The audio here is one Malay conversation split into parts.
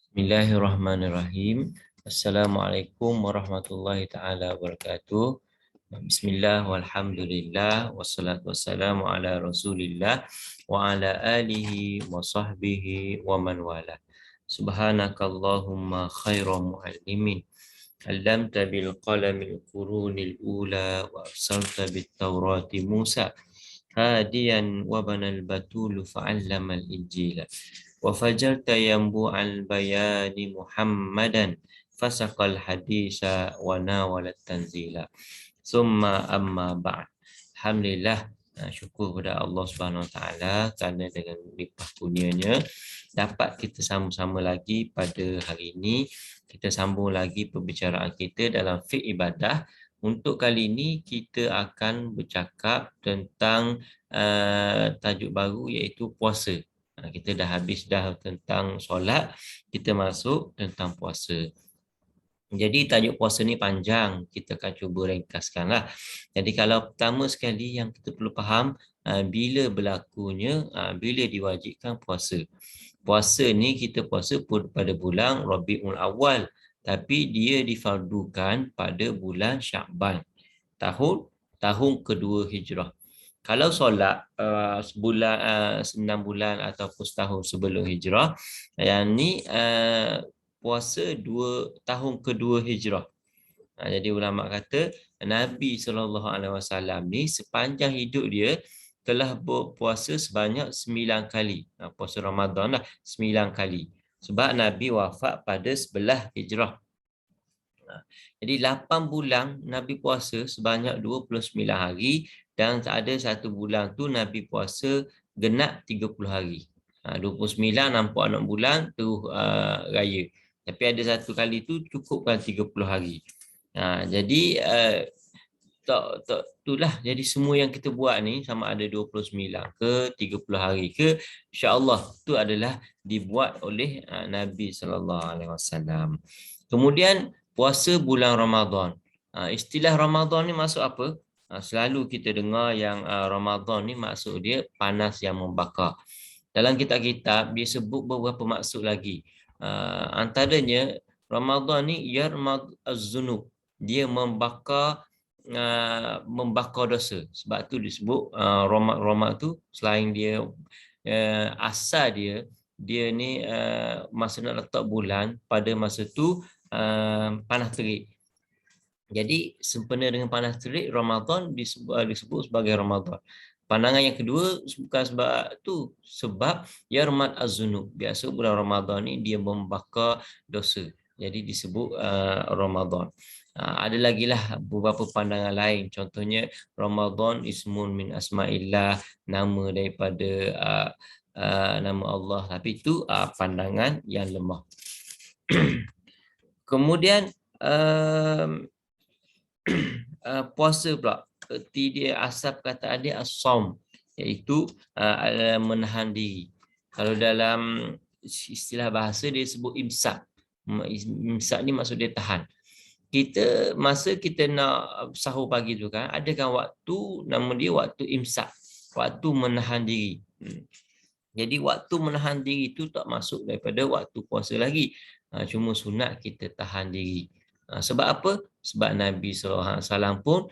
Bismillahirrahmanirrahim. Assalamualaikum warahmatullahi taala wabarakatuh. Bismillah walhamdulillah wassalatu wassalamu ala Rasulillah wa ala alihi wa sahbihi wa man wala. Subhanakallahumma khairal muallimin. Allamta bil qalamil qurunil ula wa arsalta bit taurati Musa hadiyan wa banal batul fa'allamal injila. وفجرت ينبوع البيان محمدا فسق الحديث وناول التنزيل ثم أما بعد. Alhamdulillah, syukur kepada Allah Subhanahu Wa Taala kerana dengan limpah kurnianya dapat kita sama-sama lagi pada hari ini. Kita sambung lagi perbicaraan kita dalam fiqh ibadah. Untuk kali ini kita akan bercakap tentang tajuk baru iaitu puasa. Kita dah habis tentang solat, kita masuk tentang puasa. Jadi tajuk puasa ni panjang, kita akan cuba ringkaskanlah. Jadi kalau pertama sekali yang kita perlu faham, bila berlakunya, bila diwajibkan puasa. Puasa ni kita puasa pada bulan Rabiul Awal, tapi dia difardukan pada bulan Syakban, tahun kedua Hijrah. Kalau solat sebulan, 9 bulan ataupun setahun sebelum hijrah, yang ni puasa tahun kedua hijrah. Jadi ulama kata Nabi SAW ni sepanjang hidup dia telah berpuasa sebanyak 9 kali. Puasa Ramadan lah 9 kali. Sebab Nabi wafat pada 11 hijrah. Jadi 8 bulan Nabi puasa sebanyak 29 hari dan ada satu bulan tu Nabi puasa genap 30 hari. 29 nampak 6 bulan tu raya. Tapi ada satu kali tu cukupkan 30 hari. Jadi itulah, jadi semua yang kita buat ni sama ada 29 ke 30 hari ke, insya-Allah tu adalah dibuat oleh Nabi SAW. Kemudian puasa bulan Ramadan. Istilah Ramadan ni maksud apa? Selalu kita dengar yang Ramadan ni maksud dia panas yang membakar. Dalam kitab-kitab dia sebut beberapa maksud lagi. Antaranya Ramadan ni yarmad az-zunub. Dia membakar dosa. Sebab tu disebut Ramadan tu selain dia asal dia ni masa nak letak bulan pada masa tu panas terik. Jadi sempena dengan panas terik, Ramadan disebut sebagai Ramadan. Pandangan yang kedua bukan sebab tu, sebab yarmat az-zunub. Biasa bulan Ramadan ni dia membakar dosa. Jadi disebut Ramadan. Ada lagi lah beberapa pandangan lain. Contohnya Ramadan ismun min asma'illah, nama daripada nama Allah. Tapi itu pandangan yang lemah. Kemudian puasa pula, erti dia asal perkataan dia as-saum, iaitu menahan diri. Kalau dalam istilah bahasa dia sebut imsak. Imsak ni maksud dia tahan. Masa kita nak sahur pagi tu kan, ada kan waktu nama dia waktu imsak, waktu menahan diri. Jadi waktu menahan diri itu tak masuk daripada waktu puasa lagi. Cuma sunat kita tahan diri. Sebab apa? Sebab Nabi SAW pun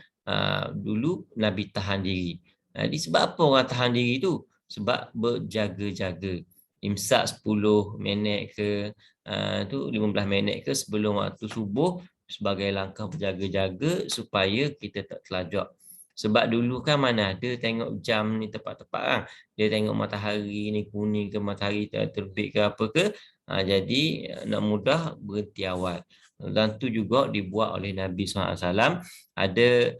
dulu Nabi tahan diri. Jadi sebab apa orang tahan diri itu? Sebab berjaga-jaga. Imsak 10 minit ke, 15 minit ke sebelum waktu subuh, sebagai langkah berjaga-jaga supaya kita tak terlajak. Sebab dulu kan mana ada tengok jam ni tepat-tepat kan. Dia tengok matahari ni kuning ke, matahari terbit ke apa ke. Jadi nak mudah berhenti awal. Dan tu juga dibuat oleh Nabi SAW. Ada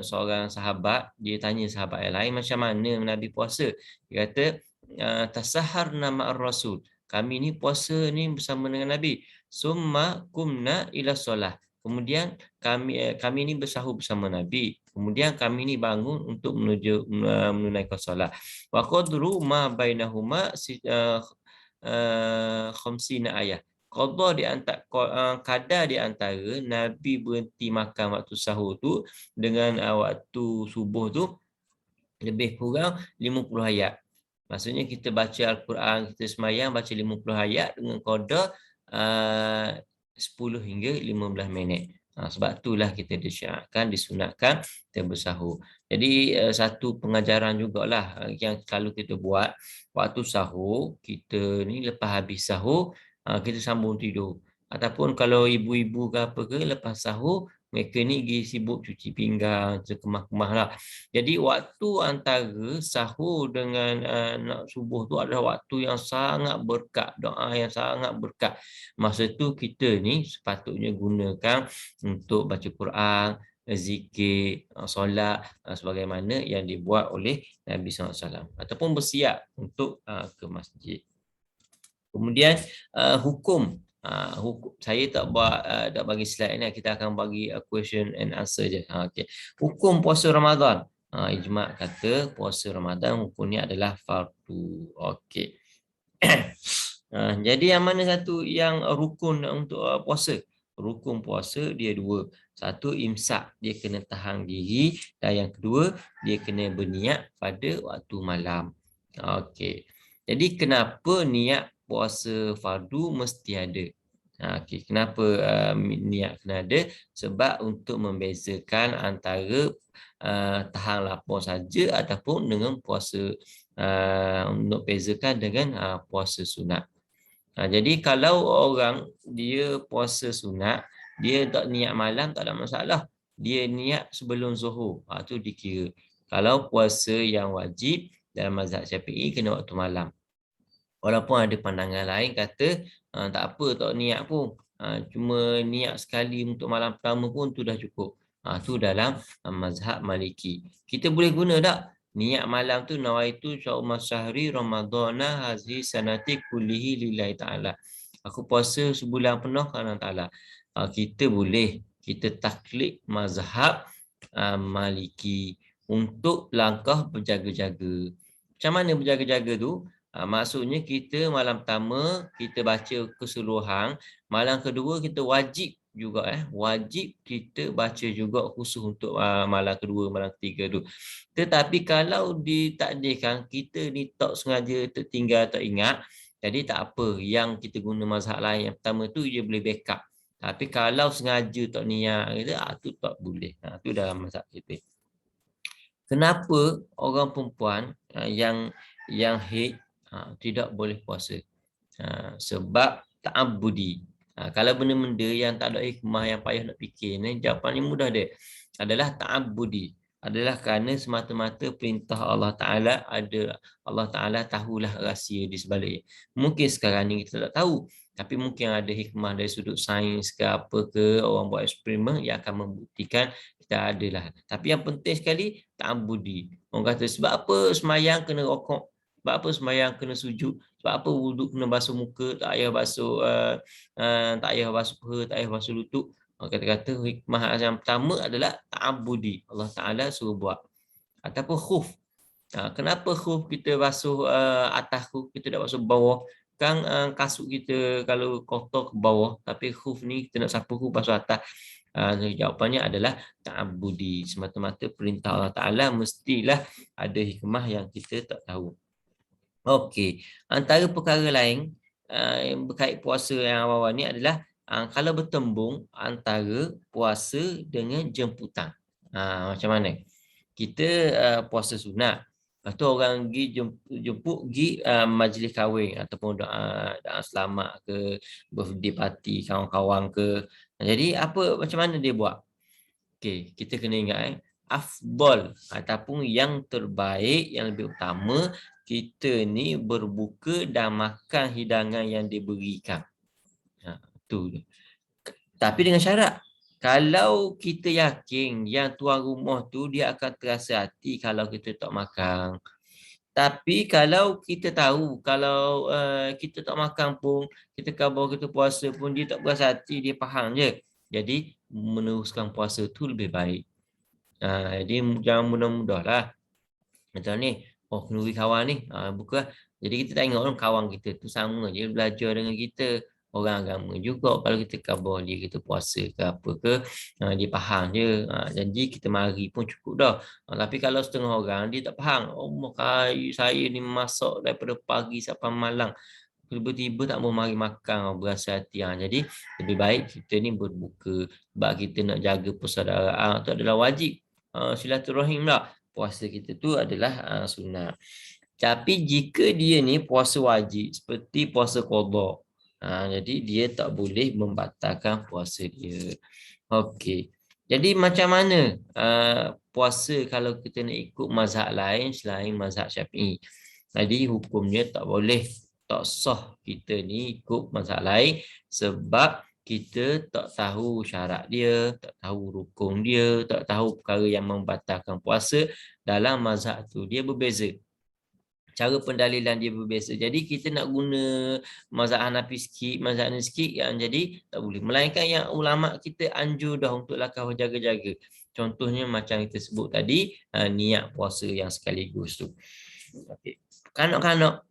seorang sahabat, dia tanya sahabat yang lain macam mana Nabi puasa. Dia kata, tasaharna ma'ar rasul. Kami ni puasa ni bersama dengan Nabi. Summa kumna ila solah. Kemudian kami ni bersahur bersama Nabi. Kemudian kami ni bangun untuk menunaikan solat. Wa qadru ma bainahuma khamsina ayat. Qadar kadar di antara Nabi berhenti makan waktu sahur tu dengan waktu subuh tu lebih kurang 50 ayat. Maksudnya kita baca Al-Quran, kita semayang baca 50 ayat dengan qada 10 hingga 15 minit. Sebab itulah kita disyaratkan, disunatkan kita bersahur. Jadi satu pengajaran jugalah yang selalu kita buat waktu sahur, kita ni lepas habis sahur kita sambung tidur. Ataupun kalau ibu-ibu ke apa ke lepas sahur mereka ni pergi sibuk cuci pinggang, sekemah-kemah lah. Jadi waktu antara sahur dengan nak subuh tu adalah waktu yang sangat berkat, doa yang sangat berkat. Masa tu kita ni sepatutnya gunakan untuk baca Quran, zikir, solat sebagaimana yang dibuat oleh Nabi SAW. Ataupun bersiap untuk ke masjid. Kemudian hukum. Hukum saya tak bagi slide ni, kita akan bagi question and answer je. Okay. Hukum puasa Ramadan. Ijma' kata puasa Ramadan hukumnya adalah fardu. Okey. Jadi yang mana satu yang rukun untuk puasa? Rukun puasa dia dua. Satu imsak, dia kena tahan diri, dan yang kedua dia kena berniat pada waktu malam. Okey. Jadi kenapa niat puasa fardu mesti ada? Okay. Kenapa niat kena ada? Sebab untuk membezakan antara tahan lapar saja ataupun dengan puasa untuk bezakan dengan puasa sunat. Jadi kalau orang dia puasa sunat, dia tak niat malam tak ada masalah. Dia niat sebelum zuhur, tu dikira. Kalau puasa yang wajib dalam mazhab Syafi'i kena waktu malam. Walaupun ada pandangan lain kata tak apa tak niat pun. Cuma niat sekali untuk malam pertama pun tu dah cukup. Tu dalam mazhab Maliki. Kita boleh guna tak? Niat malam tu nawaitu sya'uma syahri ramadhana hazi sanati kullihi lillahi ta'ala. Aku puasa sebulan penuh kerana Ta'ala. Kita boleh. Kita taklid mazhab Maliki untuk langkah berjaga-jaga. Macam mana berjaga-jaga tu? Maksudnya kita malam pertama kita baca keseluruhan, malam kedua kita wajib juga wajib kita baca juga khusus untuk malam kedua, malam ketiga tu. Tetapi kalau ditakdirkan kita ni tak sengaja tertinggal, tak ingat, jadi tak apa, yang kita guna mazhab lain yang pertama tu dia boleh backup. Tapi kalau sengaja tak niat tu tak boleh. Tu dalam mazhab kita. Kenapa orang perempuan yang haid tidak boleh puasa? Sebab ta'abbudi. Kalau benda-benda yang tak ada hikmah, yang payah nak fikir ni, jawapan yang mudah dia adalah ta'abbudi. Adalah kerana semata-mata perintah Allah Ta'ala ada. Allah Ta'ala tahulah rahsia di sebalik. Mungkin sekarang ni kita tak tahu, tapi mungkin ada hikmah dari sudut sains ke apa ke, orang buat eksperimen yang akan membuktikan kita adalah. Tapi yang penting sekali ta'abbudi. Orang kata sebab apa semayang kena rokok? Sebab apa semayang kena sujud? Sebab apa wuduk kena basuh muka, tak payah basuh tak payah basuh peha, tak payah basuh lutut? Kata-kata hikmah yang pertama adalah ta'abbudi. Allah Ta'ala suruh buat. Ataupun khuf. Kenapa khuf kita basuh atas khuf, kita tak basuh bawah? Kan kasut kita kalau kotor ke bawah, tapi khuf ni kita nak sapu khuf basuh atas. Jawapannya adalah ta'abbudi. Semata-mata perintah Allah Ta'ala mestilah ada hikmah yang kita tak tahu. Okey, antara perkara lain yang berkait puasa yang awal-awal ni adalah kalau bertembung antara puasa dengan jemputan. Macam mana? Kita puasa sunat. Lepas tu orang pergi jemput pergi majlis kahwin ataupun doa selamat ke, birthday party kawan-kawan ke. Jadi macam mana dia buat? Okey, kita kena ingat afdal ataupun yang terbaik, yang lebih utama, kita ni berbuka dan makan hidangan yang diberikan. Tu. Tapi dengan syarat, kalau kita yakin yang tuan rumah tu dia akan terasa hati kalau kita tak makan. Tapi kalau kita tahu kalau kita tak makan pun, kita khabar kita puasa pun dia tak berasa hati, dia faham je. Jadi meneruskan puasa tu lebih baik. Jadi jangan mudah-mudah lah. Macam ni, kenduri kawan ni, buka. Jadi kita tengok kawan kita tu sama je belajar dengan kita. orang agama juga. Kalau kita khabar dia kita puasa ke apa ke, dia faham je. Janji kita mari pun cukup dah. Tapi kalau setengah orang dia tak faham, oh saya ni masak daripada pagi sampai malam, tiba-tiba tak mau mari makan, berasa hati. Jadi lebih baik kita ni berbuka sebab kita nak jaga persaudaraan. Itu adalah wajib. Silaturahim lah. Puasa kita tu adalah sunat. Tapi jika dia ni puasa wajib seperti puasa qada, jadi dia tak boleh membatalkan puasa dia. Okey. Jadi macam mana puasa kalau kita nak ikut mazhab lain selain mazhab Syafi'i? Jadi hukumnya tak boleh, tak sah kita ni ikut mazhab lain sebab kita tak tahu syarat dia, tak tahu rukun dia, tak tahu perkara yang membatalkan puasa dalam mazhab tu. Dia berbeza. Cara pendalilan dia berbeza. Jadi kita nak guna mazhab Hanafi sikit, mazhab ni sikit, yang jadi tak boleh. Melainkan yang ulama kita anjur dah untuk langkah berjaga-jaga. Contohnya macam kita sebut tadi, niat puasa yang sekaligus tu. Okay. Kanak-kanak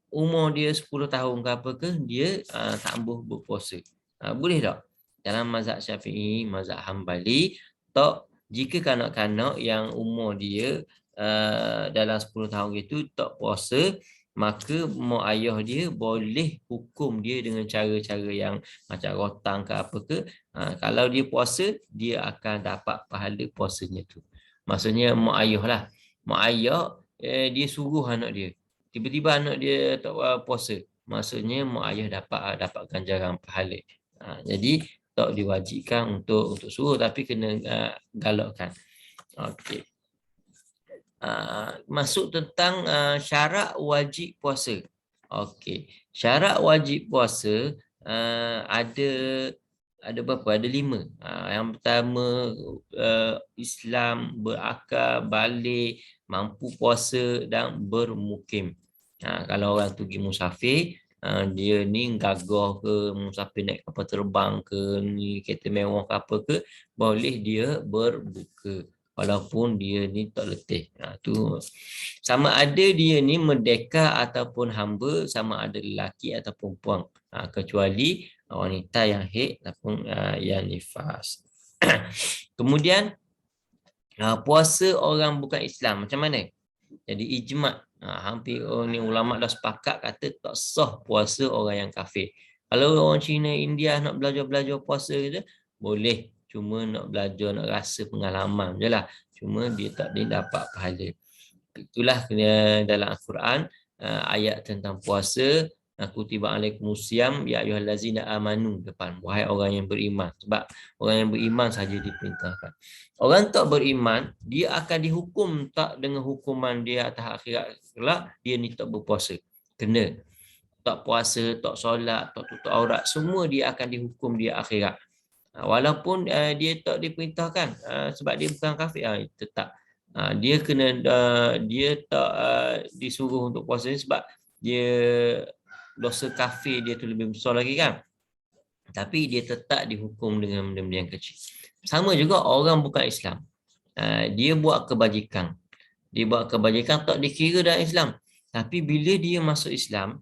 umur dia 10 tahun ke apa ke, dia tak boleh berpuasa. Boleh tak? Dalam mazhab Syafi'i, mazhab Hambali, tak, jika kanak-kanak yang umur dia dalam 10 tahun itu tak puasa, maka mak ayah dia boleh hukum dia dengan cara-cara yang macam rotang ke apa ke. Kalau dia puasa, dia akan dapat pahala puasanya tu. Maksudnya mak ayah lah. Mak ayah dia suruh anak dia. Tiba-tiba anak dia tak puasa. Maksudnya mak ayah dapat ganjaran pahala. Jadi tak diwajibkan untuk suruh, tapi kena galakkan. Okey. Masuk tentang syarat wajib puasa. Okey. Syarat wajib puasa ada berapa? Ada 5. Yang pertama, Islam, berakal, balik, mampu puasa dan bermukim. Kalau orang tu pergi musafir, dia ni gagah ke, musafir naik kapal terbang ke, ni kereta mewah ke apa ke, boleh dia berbuka walaupun dia ni tak letih. Tu sama ada dia ni merdeka ataupun hamba, sama ada lelaki ataupun perempuan, kecuali wanita yang haid ataupun yang nifas. Kemudian puasa orang bukan Islam macam mana? Jadi ijma', hampir ni ulama dah sepakat kata tak sah puasa orang yang kafir. Kalau orang Cina, India nak belajar puasa kita boleh, cuma nak belajar, nak rasa pengalaman je lah. Cuma dia tak dapat pahala. Itulah dalam Al-Quran ayat tentang puasa, kutiba alaikumusiyam ya ayyuhallazina amanu depan, wahai orang yang beriman. Sebab orang yang beriman saja diperintahkan. Orang tak beriman, dia akan dihukum tak dengan hukuman dia atas akhirat kelak, dia ni tak berpuasa. Kena. Tak puasa, tak solat, tak tutup aurat, semua dia akan dihukum dia akhirat. Walaupun dia tak diperintahkan sebab dia bukan kafir, tetap dia kena dia tak disuruh untuk puasa sebab dia dosa kafir dia tu lebih besar lagi kan. Tapi dia tetap dihukum dengan benda-benda yang kecil. Sama juga orang bukan Islam. Dia buat kebajikan. Dia buat kebajikan tak dikira dalam Islam. Tapi bila dia masuk Islam,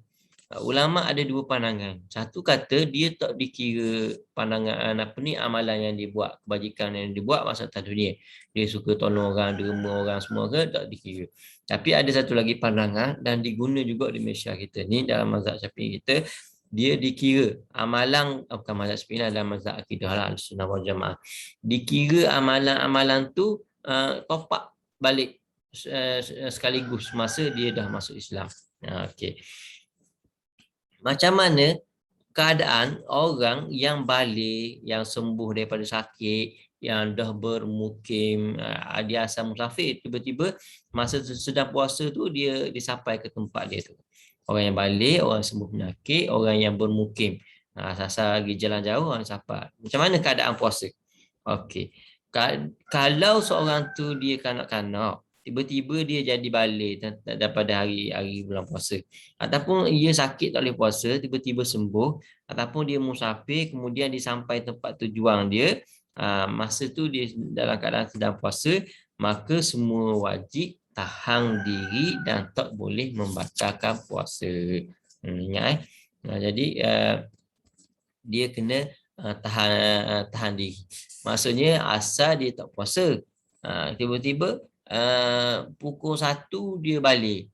ulama ada 2 pandangan. Satu kata dia tak dikira pandangan amalan yang dia buat, kebajikan yang dia buat masa atas dunia. Dia suka tolong orang, derma orang semua ke, tak dikira. Tapi ada satu lagi pandangan dan diguna juga di Malaysia kita ni dalam mazhab Syafi'i kita, dia dikira amalan, bukan mazhab Syafi'i, dalam mazhab akidah Ahlussunnah wal Jamaah. Dikira amalan-amalan tu topak balik sekaligus masa dia dah masuk Islam. Okey. Macam mana keadaan orang yang balik, yang sembuh daripada sakit, yang dah bermukim, dia asal musafir, tiba-tiba masa sedang puasa tu dia sampai ke tempat dia tu. Orang yang balik, orang yang sembuh penyakit, orang yang bermukim, asal lagi jalan jauh, orang sampai. Macam mana keadaan puasa? Okey. Kalau seorang tu dia kanak-kanak, tiba-tiba dia jadi balik daripada hari bulan puasa, ataupun ia sakit tak boleh puasa, tiba-tiba sembuh, ataupun dia musafir kemudian dia sampai tempat tujuan dia, masa tu dia dalam keadaan sedang puasa, maka semua wajib tahan diri dan tak boleh membatalkan puasa. Ingat Jadi dia kena tahan diri. Maksudnya asal dia tak puasa, tiba-tiba pukul 1 dia balik.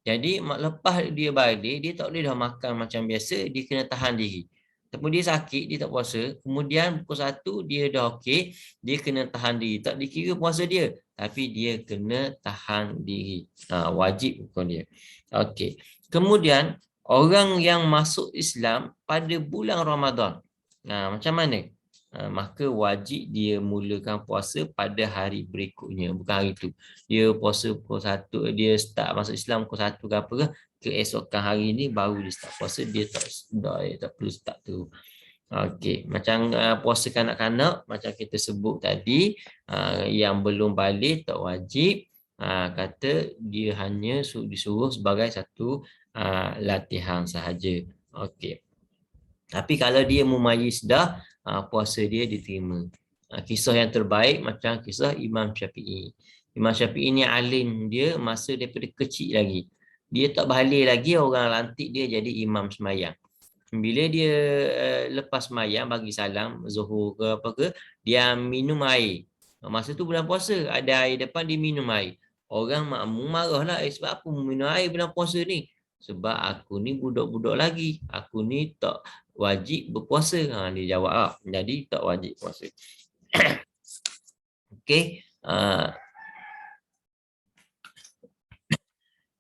Jadi lepas dia balik, dia tak boleh dah makan macam biasa, dia kena tahan diri. Ataupun dia sakit, dia tak puasa, kemudian pukul 1 dia dah okey, dia kena tahan diri. Tak dikira puasa dia, tapi dia kena tahan diri. Wajib hukum dia. Okey. Kemudian orang yang masuk Islam pada bulan Ramadan, macam mana? Maka wajib dia mulakan puasa pada hari berikutnya, bukan hari itu. Dia puasa pukul 1, dia start masuk Islam pukul 1 ke apa ke, keesokan hari ni baru dia start puasa, dia tak perlu start tu. Okey, macam puasa kanak-kanak macam kita sebut tadi, yang belum balik tak wajib, kata dia hanya disuruh sebagai satu latihan sahaja. Okey. Tapi kalau dia mumayyiz dah, puasa dia diterima. Kisah yang terbaik macam kisah Imam Syafi'i. Imam Syafi'i ni alim dia masa daripada kecil lagi. Dia tak balik lagi, orang lantik dia jadi imam semayang. Bila dia lepas semayang bagi salam zuhur ke apa ke, dia minum air. Masa tu bulan puasa, ada air depan, dia minum air. Orang makmum marahlah, sebab apa minum air bulan puasa ni? Sebab aku ni budak-budak lagi. Aku ni tak wajib berpuasa. Dia jawab lah. Jadi tak wajib puasa. Okey.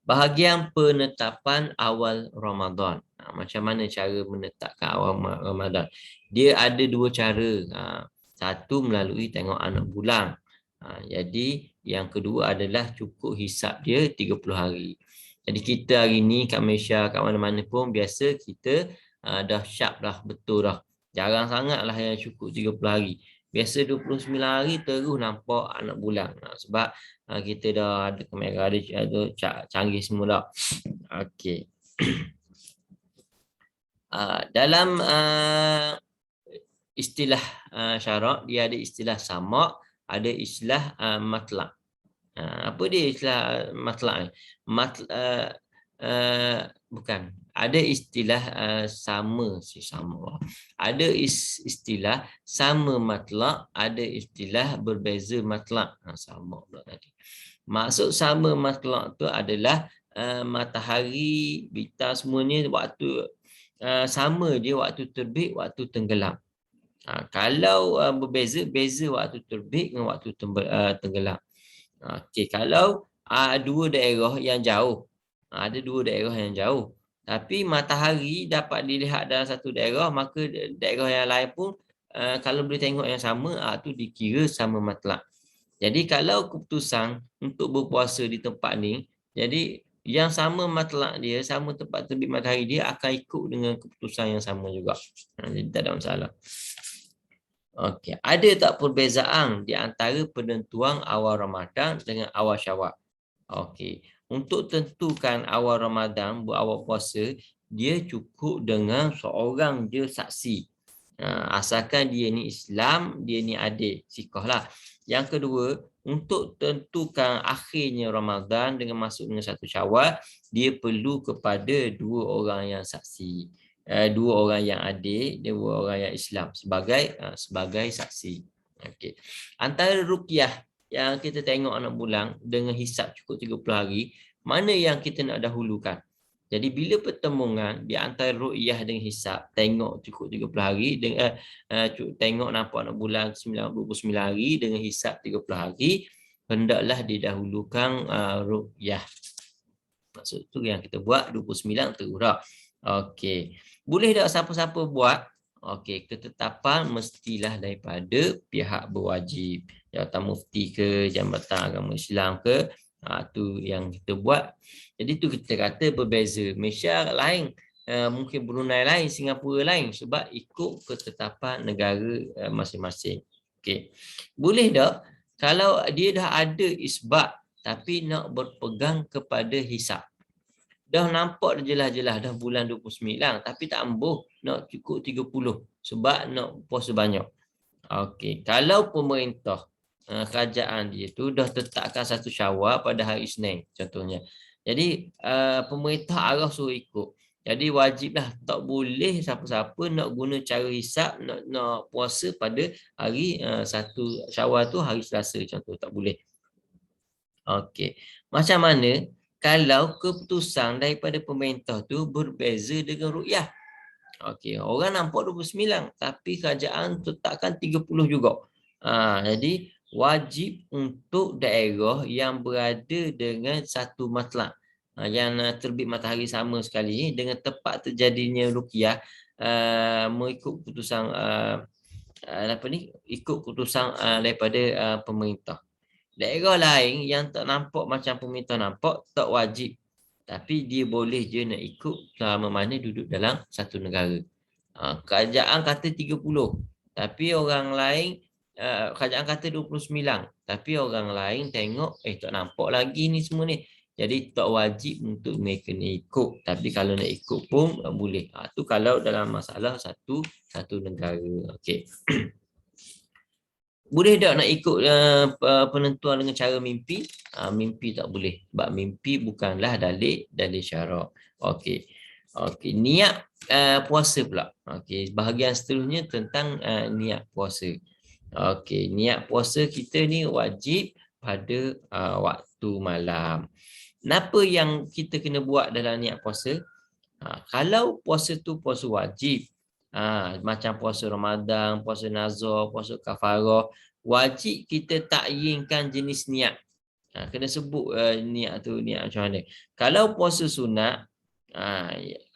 Bahagian penetapan awal Ramadan. Macam mana cara menetapkan awal Ramadan? Dia ada dua cara. Satu melalui tengok anak bulan. Jadi yang kedua adalah cukup hisap dia 30 hari. Jadi kita hari ni kat Malaysia, kat mana-mana pun biasa kita dah sharp dah, betul dah. Jarang sangatlah yang cukup 30 hari. Biasa 29 hari terus nampak anak bulan. Sebab kita dah ada kamera, ada canggih semua dah. Okey. Dalam istilah syarak, dia ada istilah samak, ada istilah matlak. Apa dia istilah matlak ni? Bukan. Ada istilah sama. Ada istilah sama matlak, ada istilah berbeza matlak. Sama pula tadi. Maksud sama matlak tu adalah matahari, bintang semuanya waktu sama dia, waktu terbit, waktu tenggelam. Kalau berbeza, beza waktu terbit dengan waktu tenggelam. Okey, kalau dua daerah yang jauh, ada dua daerah yang jauh, tapi matahari dapat dilihat dalam satu daerah, maka daerah yang lain pun kalau boleh tengok yang sama, tu dikira sama matlak. Jadi kalau keputusan untuk berpuasa di tempat ni, jadi yang sama matlak dia, sama tempat terbit matahari dia akan ikut dengan keputusan yang sama juga. Jadi tak ada masalah. Okey, ada tak perbezaan di antara penentuan awal Ramadan dengan awal Syawal? Okey, untuk tentukan awal Ramadan, awal puasa, dia cukup dengan seorang je saksi. Asalkan dia ni Islam, dia ni adil, sikohlah. Yang kedua, untuk tentukan akhirnya Ramadan dengan masuk dengan 1 Syawal, dia perlu kepada dua orang yang saksi. Dua orang yang adil, dua orang yang Islam sebagai saksi. Okey. Antara ruqyah yang kita tengok anak bulan dengan hisap cukup 30 hari, mana yang kita nak dahulukan? Jadi bila pertemuan di antara ruqyah dengan hisap, tengok cukup 30 hari, dengan tengok nampak anak bulan 29 hari dengan hisap 30 hari, hendaklah didahulukan ruqyah. Maksud tu yang kita buat 29 terus dah. Okey. Boleh tak siapa-siapa buat? Okey, ketetapan mestilah daripada pihak berwajib. Jabatan Mufti ke, Jabatan Agama Islam ke, tu yang kita buat. Jadi tu kita kata berbeza. Malaysia lain, mungkin Brunei lain, Singapura lain, sebab ikut ketetapan negara masing-masing. Okey. Boleh tak kalau dia dah ada isbat tapi nak berpegang kepada hisap? Dah nampak jelas-jelas dah bulan 29 tapi tak ambuh, nak cukup 30 sebab nak puasa banyak. Okey, kalau pemerintah kerajaan dia tu dah tetapkan 1 Syawal pada hari Isnin contohnya. Jadi pemerintah arah suruh ikut. Jadi wajiblah, tak boleh siapa-siapa nak guna cara hisap nak puasa pada hari 1 Syawal tu hari Selasa contoh, tak boleh. Okey. Macam mana kalau keputusan daripada pemerintah tu berbeza dengan ruqyah? Okey, orang nampak 29 tapi kerajaan tetapkan 30 juga. Jadi wajib untuk daerah yang berada dengan satu matlak yang terbit matahari sama sekali dengan tepat terjadinya ruqyah, mengikut keputusan ikut keputusan daripada pemerintah. Daerah lain yang tak nampak macam pemerintah nampak tak wajib. Tapi dia boleh je nak ikut selama mana duduk dalam satu negara. Kerajaan kata 30. Tapi orang lain, kerajaan kata 29. Tapi orang lain tengok, tak nampak lagi ni semua ni. Jadi tak wajib untuk mereka ni ikut. Tapi kalau nak ikut pun boleh. Tu kalau dalam masalah satu negara. Okey. Boleh tak nak ikut penentuan dengan cara mimpi? Mimpi tak boleh. Sebab mimpi bukanlah dalil syarak. Okey. Okey, niat puasa pula. Okey, bahagian seterusnya tentang niat puasa. Okey, niat puasa kita ni wajib pada waktu malam. Kenapa yang kita kena buat dalam niat puasa? Kalau puasa tu puasa wajib, macam puasa Ramadan, puasa nazar, puasa kafarah, wajib kita takyinkan jenis niat. Kena sebut niat tu niat macam mana. Kalau puasa sunat,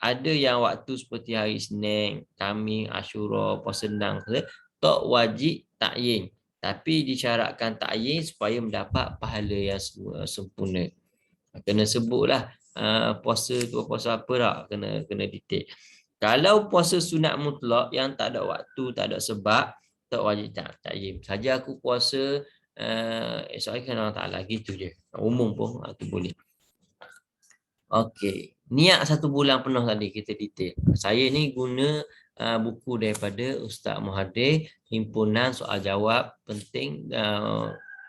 ada yang waktu seperti hari Isnin, Khamis, Ashura, puasa enam, tak wajib takyin. Tapi disyaratkan takyin supaya mendapat pahala yang sempurna. Kena sebutlah puasa tu puasa apa tak, kena detail. Kalau puasa sunat mutlak yang tak ada waktu, tak ada sebab, tak wajib takyin. Saja aku puasa esok hari kan Allah Ta'ala, gitu je. Umum pun tu boleh. Okey, niat 1 bulan penuh tadi kita detail. Saya ni guna buku daripada Ustaz Muhadir, himpunan soal jawab penting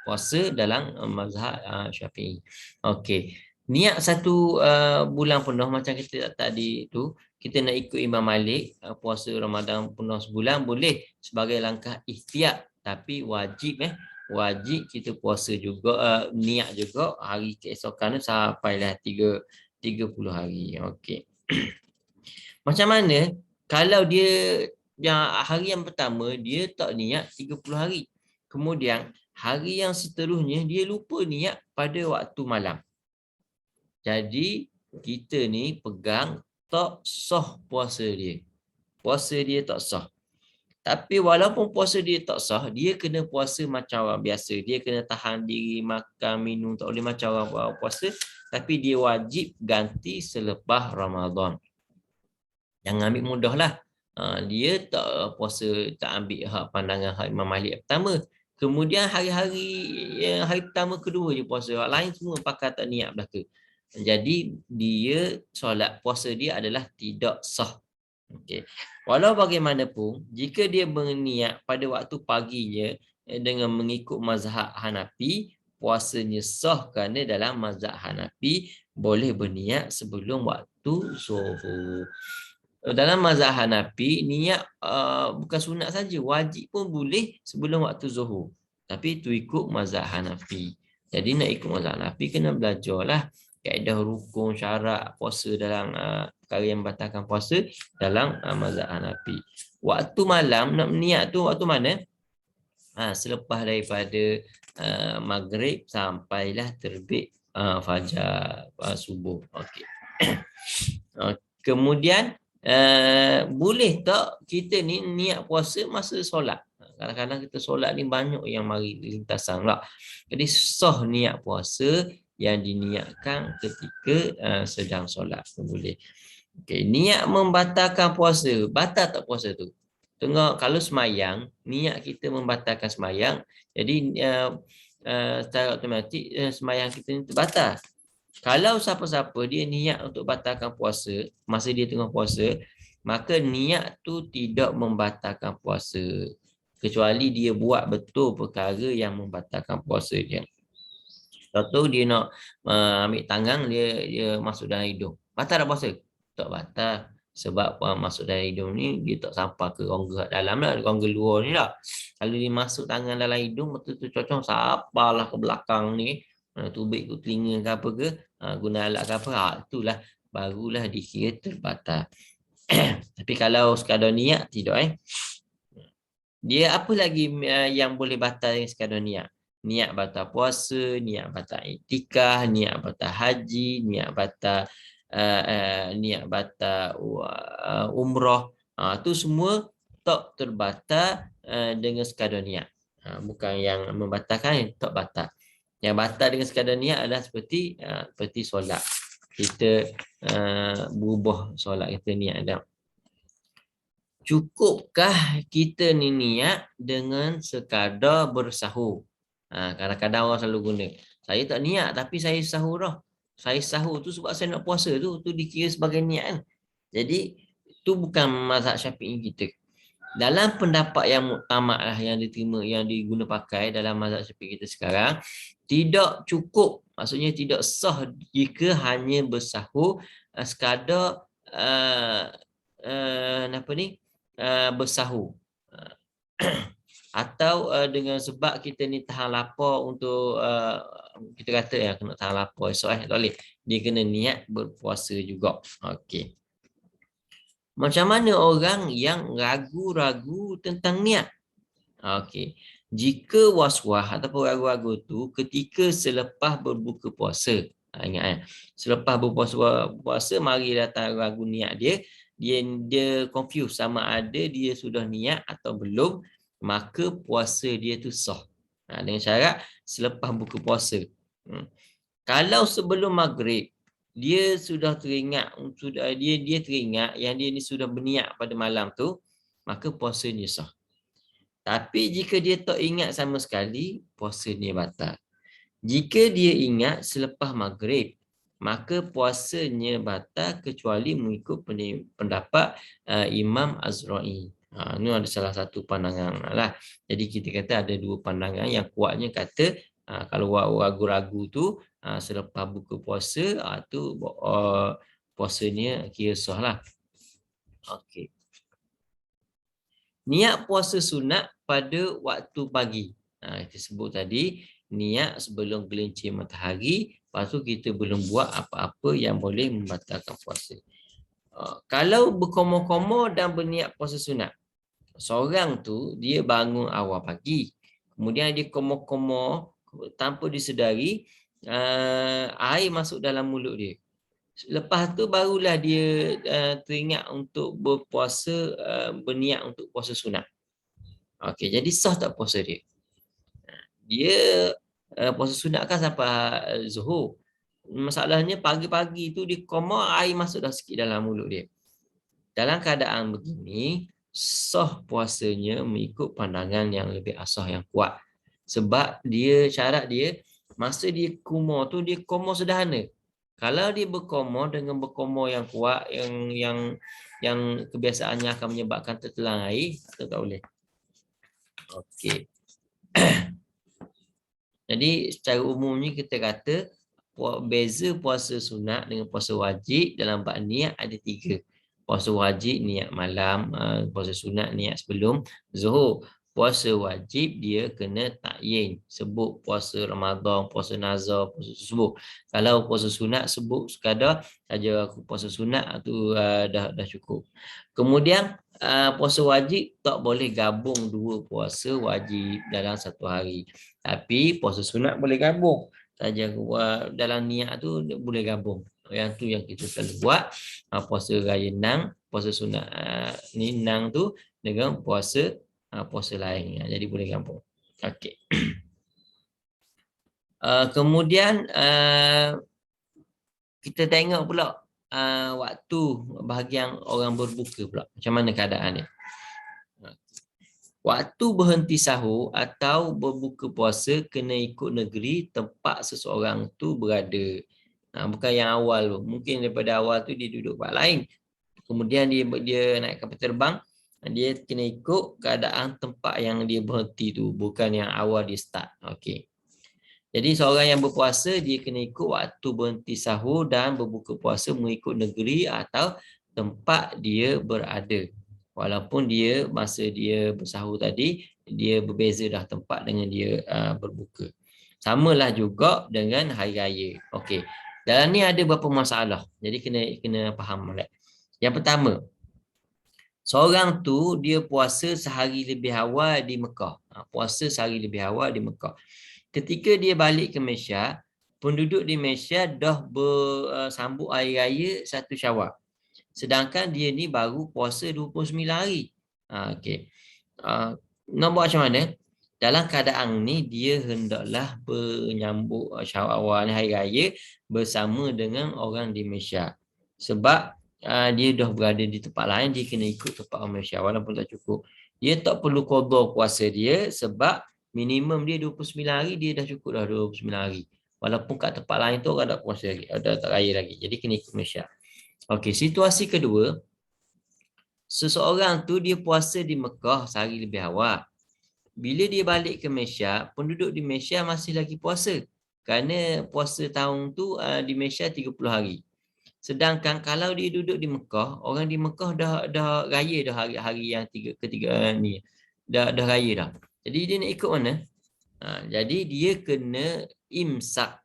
puasa dalam mazhab Syafi'i. Okey. Niat 1 bulan penuh macam kita tadi tu, kita nak ikut Imam Malik, puasa Ramadan penuh sebulan boleh sebagai langkah ikhtiar, tapi wajib wajib kita puasa juga, niat juga hari keesokan sampailah 30 hari. Okey. Macam mana kalau dia yang hari yang pertama dia tak niat 30 hari. Kemudian hari yang seterusnya dia lupa niat pada waktu malam. Jadi kita ni pegang tak sah puasa dia. Puasa dia tak sah. Tapi walaupun puasa dia tak sah, dia kena puasa macam orang biasa. Dia kena tahan diri, makan, minum, tak boleh macam orang puasa. Tapi dia wajib ganti selepas Ramadan. Jangan ambil mudah lah. Dia tak puasa, tak ambil pandangan Imam Malik pertama. Kemudian hari pertama kedua je puasa. Orang lain semua pakai tak niat belaka. Jadi dia solat puasa dia adalah tidak sah. Okey. Walau bagaimanapun, jika dia berniat pada waktu paginya dengan mengikut mazhab Hanafi, puasanya sah kerana dalam mazhab Hanafi boleh berniat sebelum waktu zuhur. Dalam mazhab Hanafi, niat bukan sunat saja, wajib pun boleh sebelum waktu zuhur. Tapi itu ikut mazhab Hanafi. Jadi nak ikut mazhab Hanafi kena belajarlah kaedah rukun, syarat puasa dalam perkara yang membatalkan puasa dalam mazhab Hanafi. Waktu malam nak niat tu waktu mana? Selepas daripada maghrib sampailah terbit fajar subuh. Okey. Kemudian boleh tak kita ni niat puasa masa solat? Kadang-kadang kita solat ni banyak yang mari lintasan lah. Jadi sah niat puasa yang diniatkan ketika sedang solat pun boleh. Okay. Niat membatalkan puasa, batal tak puasa tu? Tengok kalau semayang, niat kita membatalkan semayang, jadi secara automatik semayang kita ni terbatal. Kalau siapa-siapa dia niat untuk batalkan puasa, masa dia tengah puasa, maka niat tu tidak membatalkan puasa. Kecuali dia buat betul perkara yang membatalkan puasa dia. Contoh dia nak ambil tangan, dia masuk dalam hidung. Batal tak puasa? tak batal. Sebab masuk dari hidung ni dia tak sampai ke rongga dalam lah, rongga luar ni lah. Kalau dia masuk tangan dalam hidung, betul-betul cocok sapalah ke belakang ni, tubik ke telinga ke apa ke, guna alat ke apa, itulah barulah dikira terbatal. Tapi kalau sekadar niat tidak. Dia apa lagi yang boleh batal dengan sekadar niat? Niat batal puasa, niat batal iktikaf, niat batal haji, niat batal umrah. Tu semua tak terbatal dengan sekadar niat. Bukan yang membatalkan, tak batal. Yang batal dengan sekadar niat adalah seperti solat. Kita berubah solat kita niat dah. Cukupkah kita ni niat dengan sekadar bersahur? Kadang-kadang orang selalu guna. Saya tak niat tapi saya sahur dah. Saya sahur tu sebab saya nak puasa tu dikira sebagai niat kan. Jadi tu bukan mazhab Syafi'i kita. Dalam pendapat yang muktamad lah yang diterima, yang diguna pakai dalam mazhab Syafi'i kita sekarang, tidak cukup, maksudnya tidak sah jika hanya bersahur sekadar bersahur. Atau dengan sebab kita ni tahan lapar untuk kita kata kena tahan lapar esok tak boleh. Dia kena niat berpuasa juga. Okey. Macam mana orang yang ragu-ragu tentang niat? Okey. Jika was-was ataupun ragu-ragu tu ketika selepas berbuka puasa. Ingat selepas berpuasa mari datang ragu niat dia confuse sama ada dia sudah niat atau belum, maka puasa dia tu sah. Dengan syarat selepas buka puasa. Kalau sebelum maghrib dia sudah teringat, dia teringat yang dia ni sudah berniat pada malam tu, maka puasanya sah. Tapi jika dia tak ingat sama sekali, puasanya batal. Jika dia ingat selepas maghrib, maka puasanya batal kecuali mengikut pendapat Imam Azra'i. Ini ada salah satu pandangan lah. Jadi kita kata ada dua pandangan. Yang kuatnya kata kalau ragu-ragu tu selepas buka puasa tu puasanya kira sah lah. Okey. Niat puasa sunat pada waktu pagi. Kita sebut tadi niat sebelum gelincir matahari, lepas tu kita belum buat apa-apa yang boleh membatalkan puasa. Kalau berkomor-komor dan berniat puasa sunat, seorang tu dia bangun awal pagi, kemudian dia komor-komor tanpa disedari, air masuk dalam mulut dia. Lepas tu barulah dia teringat untuk berpuasa, berniat untuk puasa sunat. Okey, jadi sah tak puasa dia? Dia puasa sunat kan sampai zuhur. Masalahnya pagi-pagi tu dia koma, air masuk dah sikit dalam mulut dia. Dalam keadaan begini, sah puasanya mengikut pandangan yang lebih asah yang kuat. Sebab dia syarat dia masa dia kumur tu dia kumur sederhana. Kalau dia berkumur dengan berkumur yang kuat yang kebiasaannya akan menyebabkan tertelan air, atau tak boleh. Okey. Jadi secara umumnya kita kata beza puasa sunat dengan puasa wajib dalam bab niat ada 3. Puasa wajib niat malam, puasa sunat niat sebelum zuhur. Puasa wajib dia kena takyin, sebut puasa Ramadan, puasa nazar, puasa subuh. Kalau puasa sunat sebut sekadar saja aku puasa sunat tu dah cukup. Kemudian puasa wajib tak boleh gabung 2 puasa wajib dalam satu hari. Tapi puasa sunat boleh gabung. Saja dalam niat tu boleh gabung. Yang tu yang kita selalu buat. Puasa raya Nang, puasa sunat ni Nang tu dengan puasa lain. Jadi boleh gabung. Okey. Kemudian kita tengok pula waktu bahagian orang berbuka pula. Macam mana keadaan dia? Waktu berhenti sahur atau berbuka puasa kena ikut negeri tempat seseorang tu berada. Bukan yang awal tu. Mungkin daripada awal tu dia duduk tempat lain. Kemudian dia naik kapal terbang, dia kena ikut keadaan tempat yang dia berhenti tu, bukan yang awal dia start. Okey. Jadi seorang yang berpuasa dia kena ikut waktu berhenti sahur dan berbuka puasa mengikut negeri atau tempat dia berada. Walaupun dia masa dia bersahur tadi dia berbeza dah tempat dengan dia berbuka. Samalah juga dengan hari raya. Okey. Dalam ni ada beberapa masalah. Jadi kena faham molek. Yang pertama, seorang tu dia puasa sehari lebih awal di Mekah. Puasa sehari lebih awal di Mekah. Ketika dia balik ke Malaysia, penduduk di Malaysia dah bersambut hari raya 1 Syawal. Sedangkan dia ni baru puasa 29 hari. Okey. Nak buat macam mana? Dalam keadaan ni dia hendaklah menyambut Syawal hari raya bersama dengan orang di Malaysia. Sebab dia dah berada di tempat lain, dia kena ikut tempat orang Malaysia walaupun tak cukup. Dia tak perlu qada puasa dia sebab minimum dia 29 hari, dia dah cukup dah 29 hari. Walaupun kat tempat lain tu orang tak puasa lagi, ada tak raya lagi. Jadi kena ikut Malaysia. Okey, situasi kedua, seseorang tu dia puasa di Mekah sehari lebih awal. Bila dia balik ke Malaysia, penduduk di Malaysia masih lagi puasa. Kerana puasa tahun tu di Malaysia 30 hari. Sedangkan kalau dia duduk di Mekah, orang di Mekah dah raya dah hari-hari yang ketiga ni. Dah raya dah. Jadi dia nak ikut mana? Jadi dia kena imsak.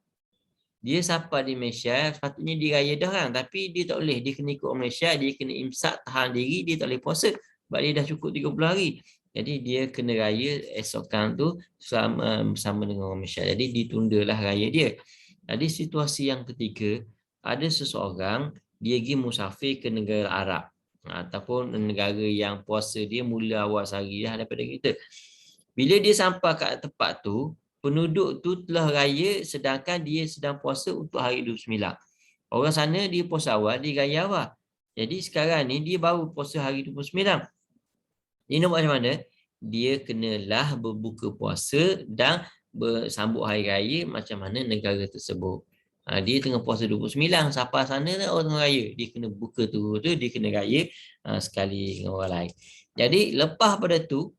Dia sampai di Malaysia, sepatutnya dia raya dah kan. Tapi dia tak boleh. Dia kena ikut Malaysia, dia kena imsak, tahan diri, dia tak boleh puasa. Sebab dia dah cukup 30 hari. Jadi dia kena raya esokan tu bersama dengan orang Malaysia. Jadi ditundalah raya dia. Jadi situasi yang ketiga, ada seseorang, dia pergi musafir ke negara Arab. Ataupun negara yang puasa dia mula awal sehari dah daripada kita. Bila dia sampai kat tempat tu, penduduk tu telah raya sedangkan dia sedang puasa untuk hari 29. Orang sana dia puasa awal, dia raya awal. Jadi sekarang ni dia baru puasa hari 29. Dia nak buat macam mana? Dia kenalah berbuka puasa dan bersambut hari raya macam mana negara tersebut. Dia tengah puasa 29, sampai sana orang tengah raya. Dia kena buka tu, dia kena raya sekali dengan orang lain. Jadi lepas pada tu,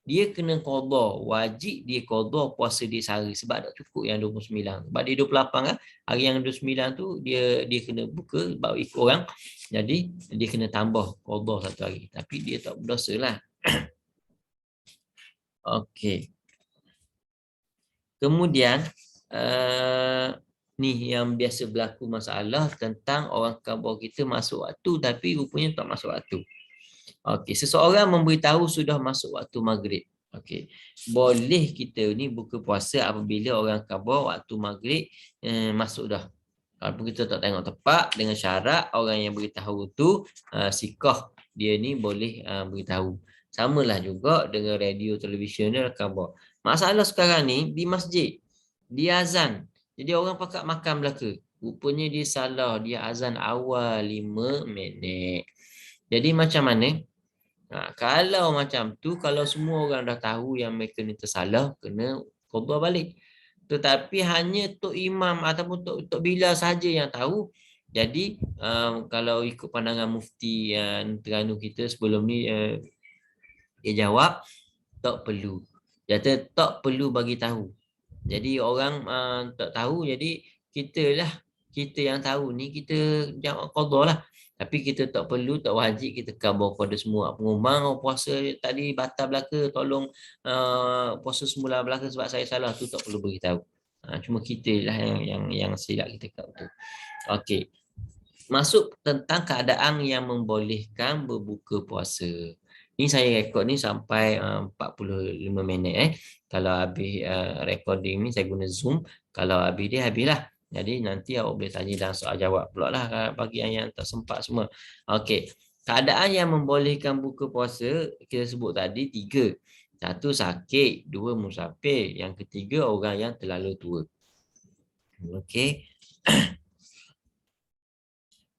dia kena qada, wajib dia qada puasa dia sehari sebab tak cukup yang 29. Sebab dia 28 kan, hari yang 29 tu dia kena buka sebab ikut orang. Jadi dia kena tambah qada satu hari. Tapi dia tak berdosa lah. Okey. Kemudian ni yang biasa berlaku masalah tentang orang kampung kita masuk waktu tapi rupanya tak masuk waktu. Okey, seseorang memberitahu sudah masuk waktu maghrib. Okey. Boleh kita ni buka puasa apabila orang khabar waktu maghrib masuk dah. Walaupun kita tak tengok tepat, dengan syarat orang yang beritahu tu sikah dia ni boleh beritahu. Samalah juga dengan radio, televisyen dan khabar. Masalah sekarang ni di masjid, dia azan. Jadi orang pakat makan belaka. Rupanya dia salah, dia azan awal 5 minit. Jadi macam mana? Kalau macam tu, kalau semua orang dah tahu yang mereka ni tersalah, kena qada balik. Tetapi hanya Tok Imam ataupun Tok Bilal saja yang tahu. Jadi kalau ikut pandangan mufti Terengganu kita sebelum ni, dia jawab tak perlu. Dia kata tak perlu bagi tahu. Jadi orang tak tahu, jadi kita yang tahu ni kita jawab qada lah. Tapi kita tak perlu, tak wajib kita khabar kepada semua pengumuman puasa tadi batal belaka, tolong puasa semula belaka sebab saya salah, tu tak perlu beritahu. Cuma kita lah yang silap kita kat tu. Okey. Masuk tentang keadaan yang membolehkan berbuka puasa. Ni saya rekod ni sampai 45 minit. Kalau habis recording ni saya guna Zoom. Kalau habis dia habislah. Jadi nanti awak boleh tanya dan soal jawab pula lah bagi yang tak sempat semua. Okey. Keadaan yang membolehkan buka puasa kita sebut tadi 3. 1 sakit, 2 musafir, yang ketiga orang yang terlalu tua. Okey.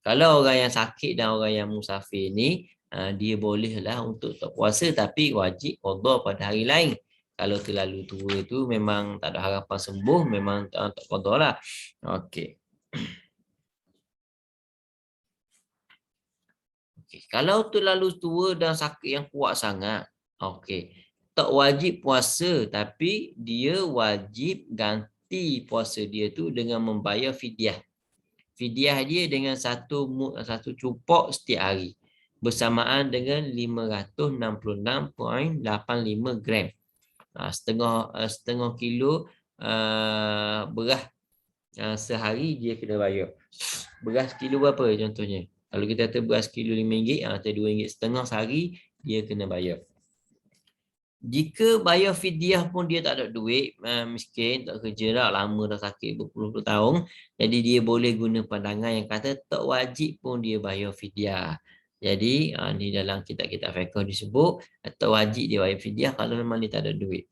Kalau orang yang sakit dan orang yang musafir ni dia bolehlah untuk tak puasa tapi wajib qada pada hari lain. Kalau terlalu tua tu memang tak ada harapan sembuh, memang tak qada lah. Okey. Okey, kalau terlalu tua dan sakit yang kuat sangat, okey, tak wajib puasa tapi dia wajib mengganti puasa dia tu dengan membayar fidyah. Fidyah dia dengan satu cupok setiap hari bersamaan dengan 566.85 gram. Setengah kilo beras sehari dia kena bayar. Beras kilo berapa contohnya? Kalau kita kata beras kilo RM5, atau RM2.5 sehari, dia kena bayar. Jika bayar fidyah pun dia tak ada duit, miskin, tak kerja dah, lama dah sakit berpuluh-puluh tahun, jadi dia boleh guna pandangan yang kata tak wajib pun dia bayar fidyah. Jadi ni dalam kitab-kitab fiqh disebut tak wajib dia bayar fidyah kalau memang dia tak ada duit.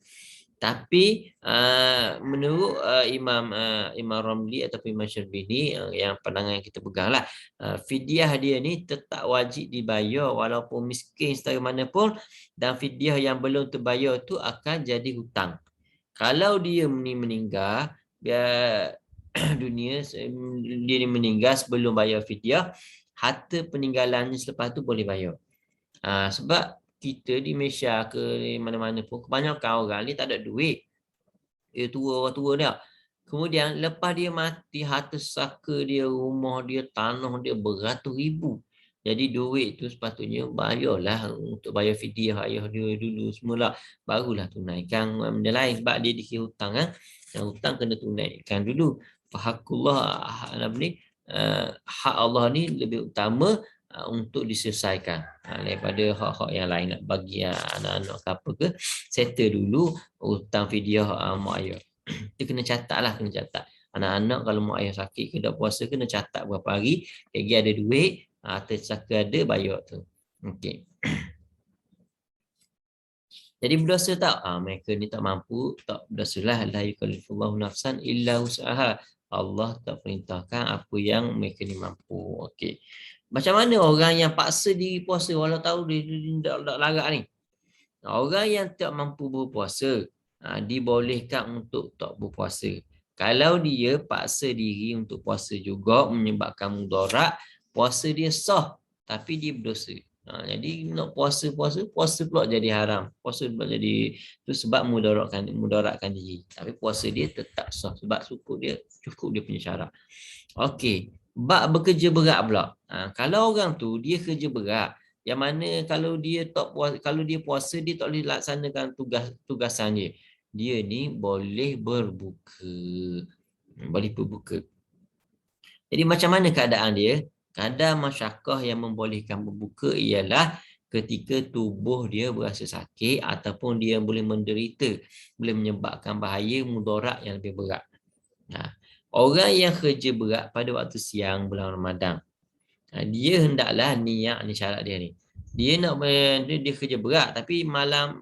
Tapi menurut Imam Ramli ataupun Imam Syarbini, yang pandangan yang kita peganglah, fidyah dia ni tetap wajib dibayar walaupun miskin setara mana pun, dan fidyah yang belum terbayar tu akan jadi hutang. Kalau dia ni meninggal dunia, dia ni meninggal sebelum bayar fidyah, harta peninggalannya selepas tu boleh bayar. Sebab kita di Malaysia ke mana-mana pun, kebanyakan orang ni tak ada duit. Dia tua, orang tua dia. Kemudian lepas dia mati, harta saka dia, rumah dia, tanah dia beratus ribu. Jadi duit tu sepatutnya bayarlah untuk bayar fidyah ayah dia dulu semula. Barulah tunaikan benda lain. Sebab dia dikira hutang kan. Yang hutang kena tunaikan dulu. Fahakullah, hak Allah ni lebih utama untuk diselesaikan daripada hak-hak yang lain. Nak bagi anak-anak ke apa ke, settle dulu hutang fidyah mak ayah. Dia kena catat lah, kena catat. Anak-anak kalau mak ayah sakit ke tak puasa, kena catat berapa hari, lagi ada duit, tersaka ada, bayar tu. Okey. Jadi berdosa tak? Mereka ni tak mampu, tak berdosalah. La yukallifullahu nafsan illa wus'aha. Allah tak perintahkan apa yang mereka ni mampu. Okey. Macam mana orang yang paksa diri puasa walau tahu dia tak larat ni? Orang yang tak mampu berpuasa, dibolehkan untuk tak berpuasa. Kalau dia paksa diri untuk puasa juga menyebabkan mudarat, puasa dia sah tapi dia berdosa. Jadi nak puasa pula jadi haram. Puasa pula jadi tu sebab mudaratkan diri. Tapi puasa dia tetap sah sebab cukup dia punya syarat. Okey, bab bekerja berat pula. Kalau orang tu dia kerja berat, yang mana kalau dia puasa dia tak boleh laksanakan tugasan dia. Dia ni boleh berbuka. Boleh berbuka. Jadi macam mana keadaan dia? Kadar masyakkah yang membolehkan berbuka ialah ketika tubuh dia berasa sakit ataupun dia boleh menderita, boleh menyebabkan bahaya mudarat yang lebih berat. Orang yang kerja berat pada waktu siang bulan Ramadan, dia hendaklah niat, ni syarat dia ni. Dia kerja berat tapi malam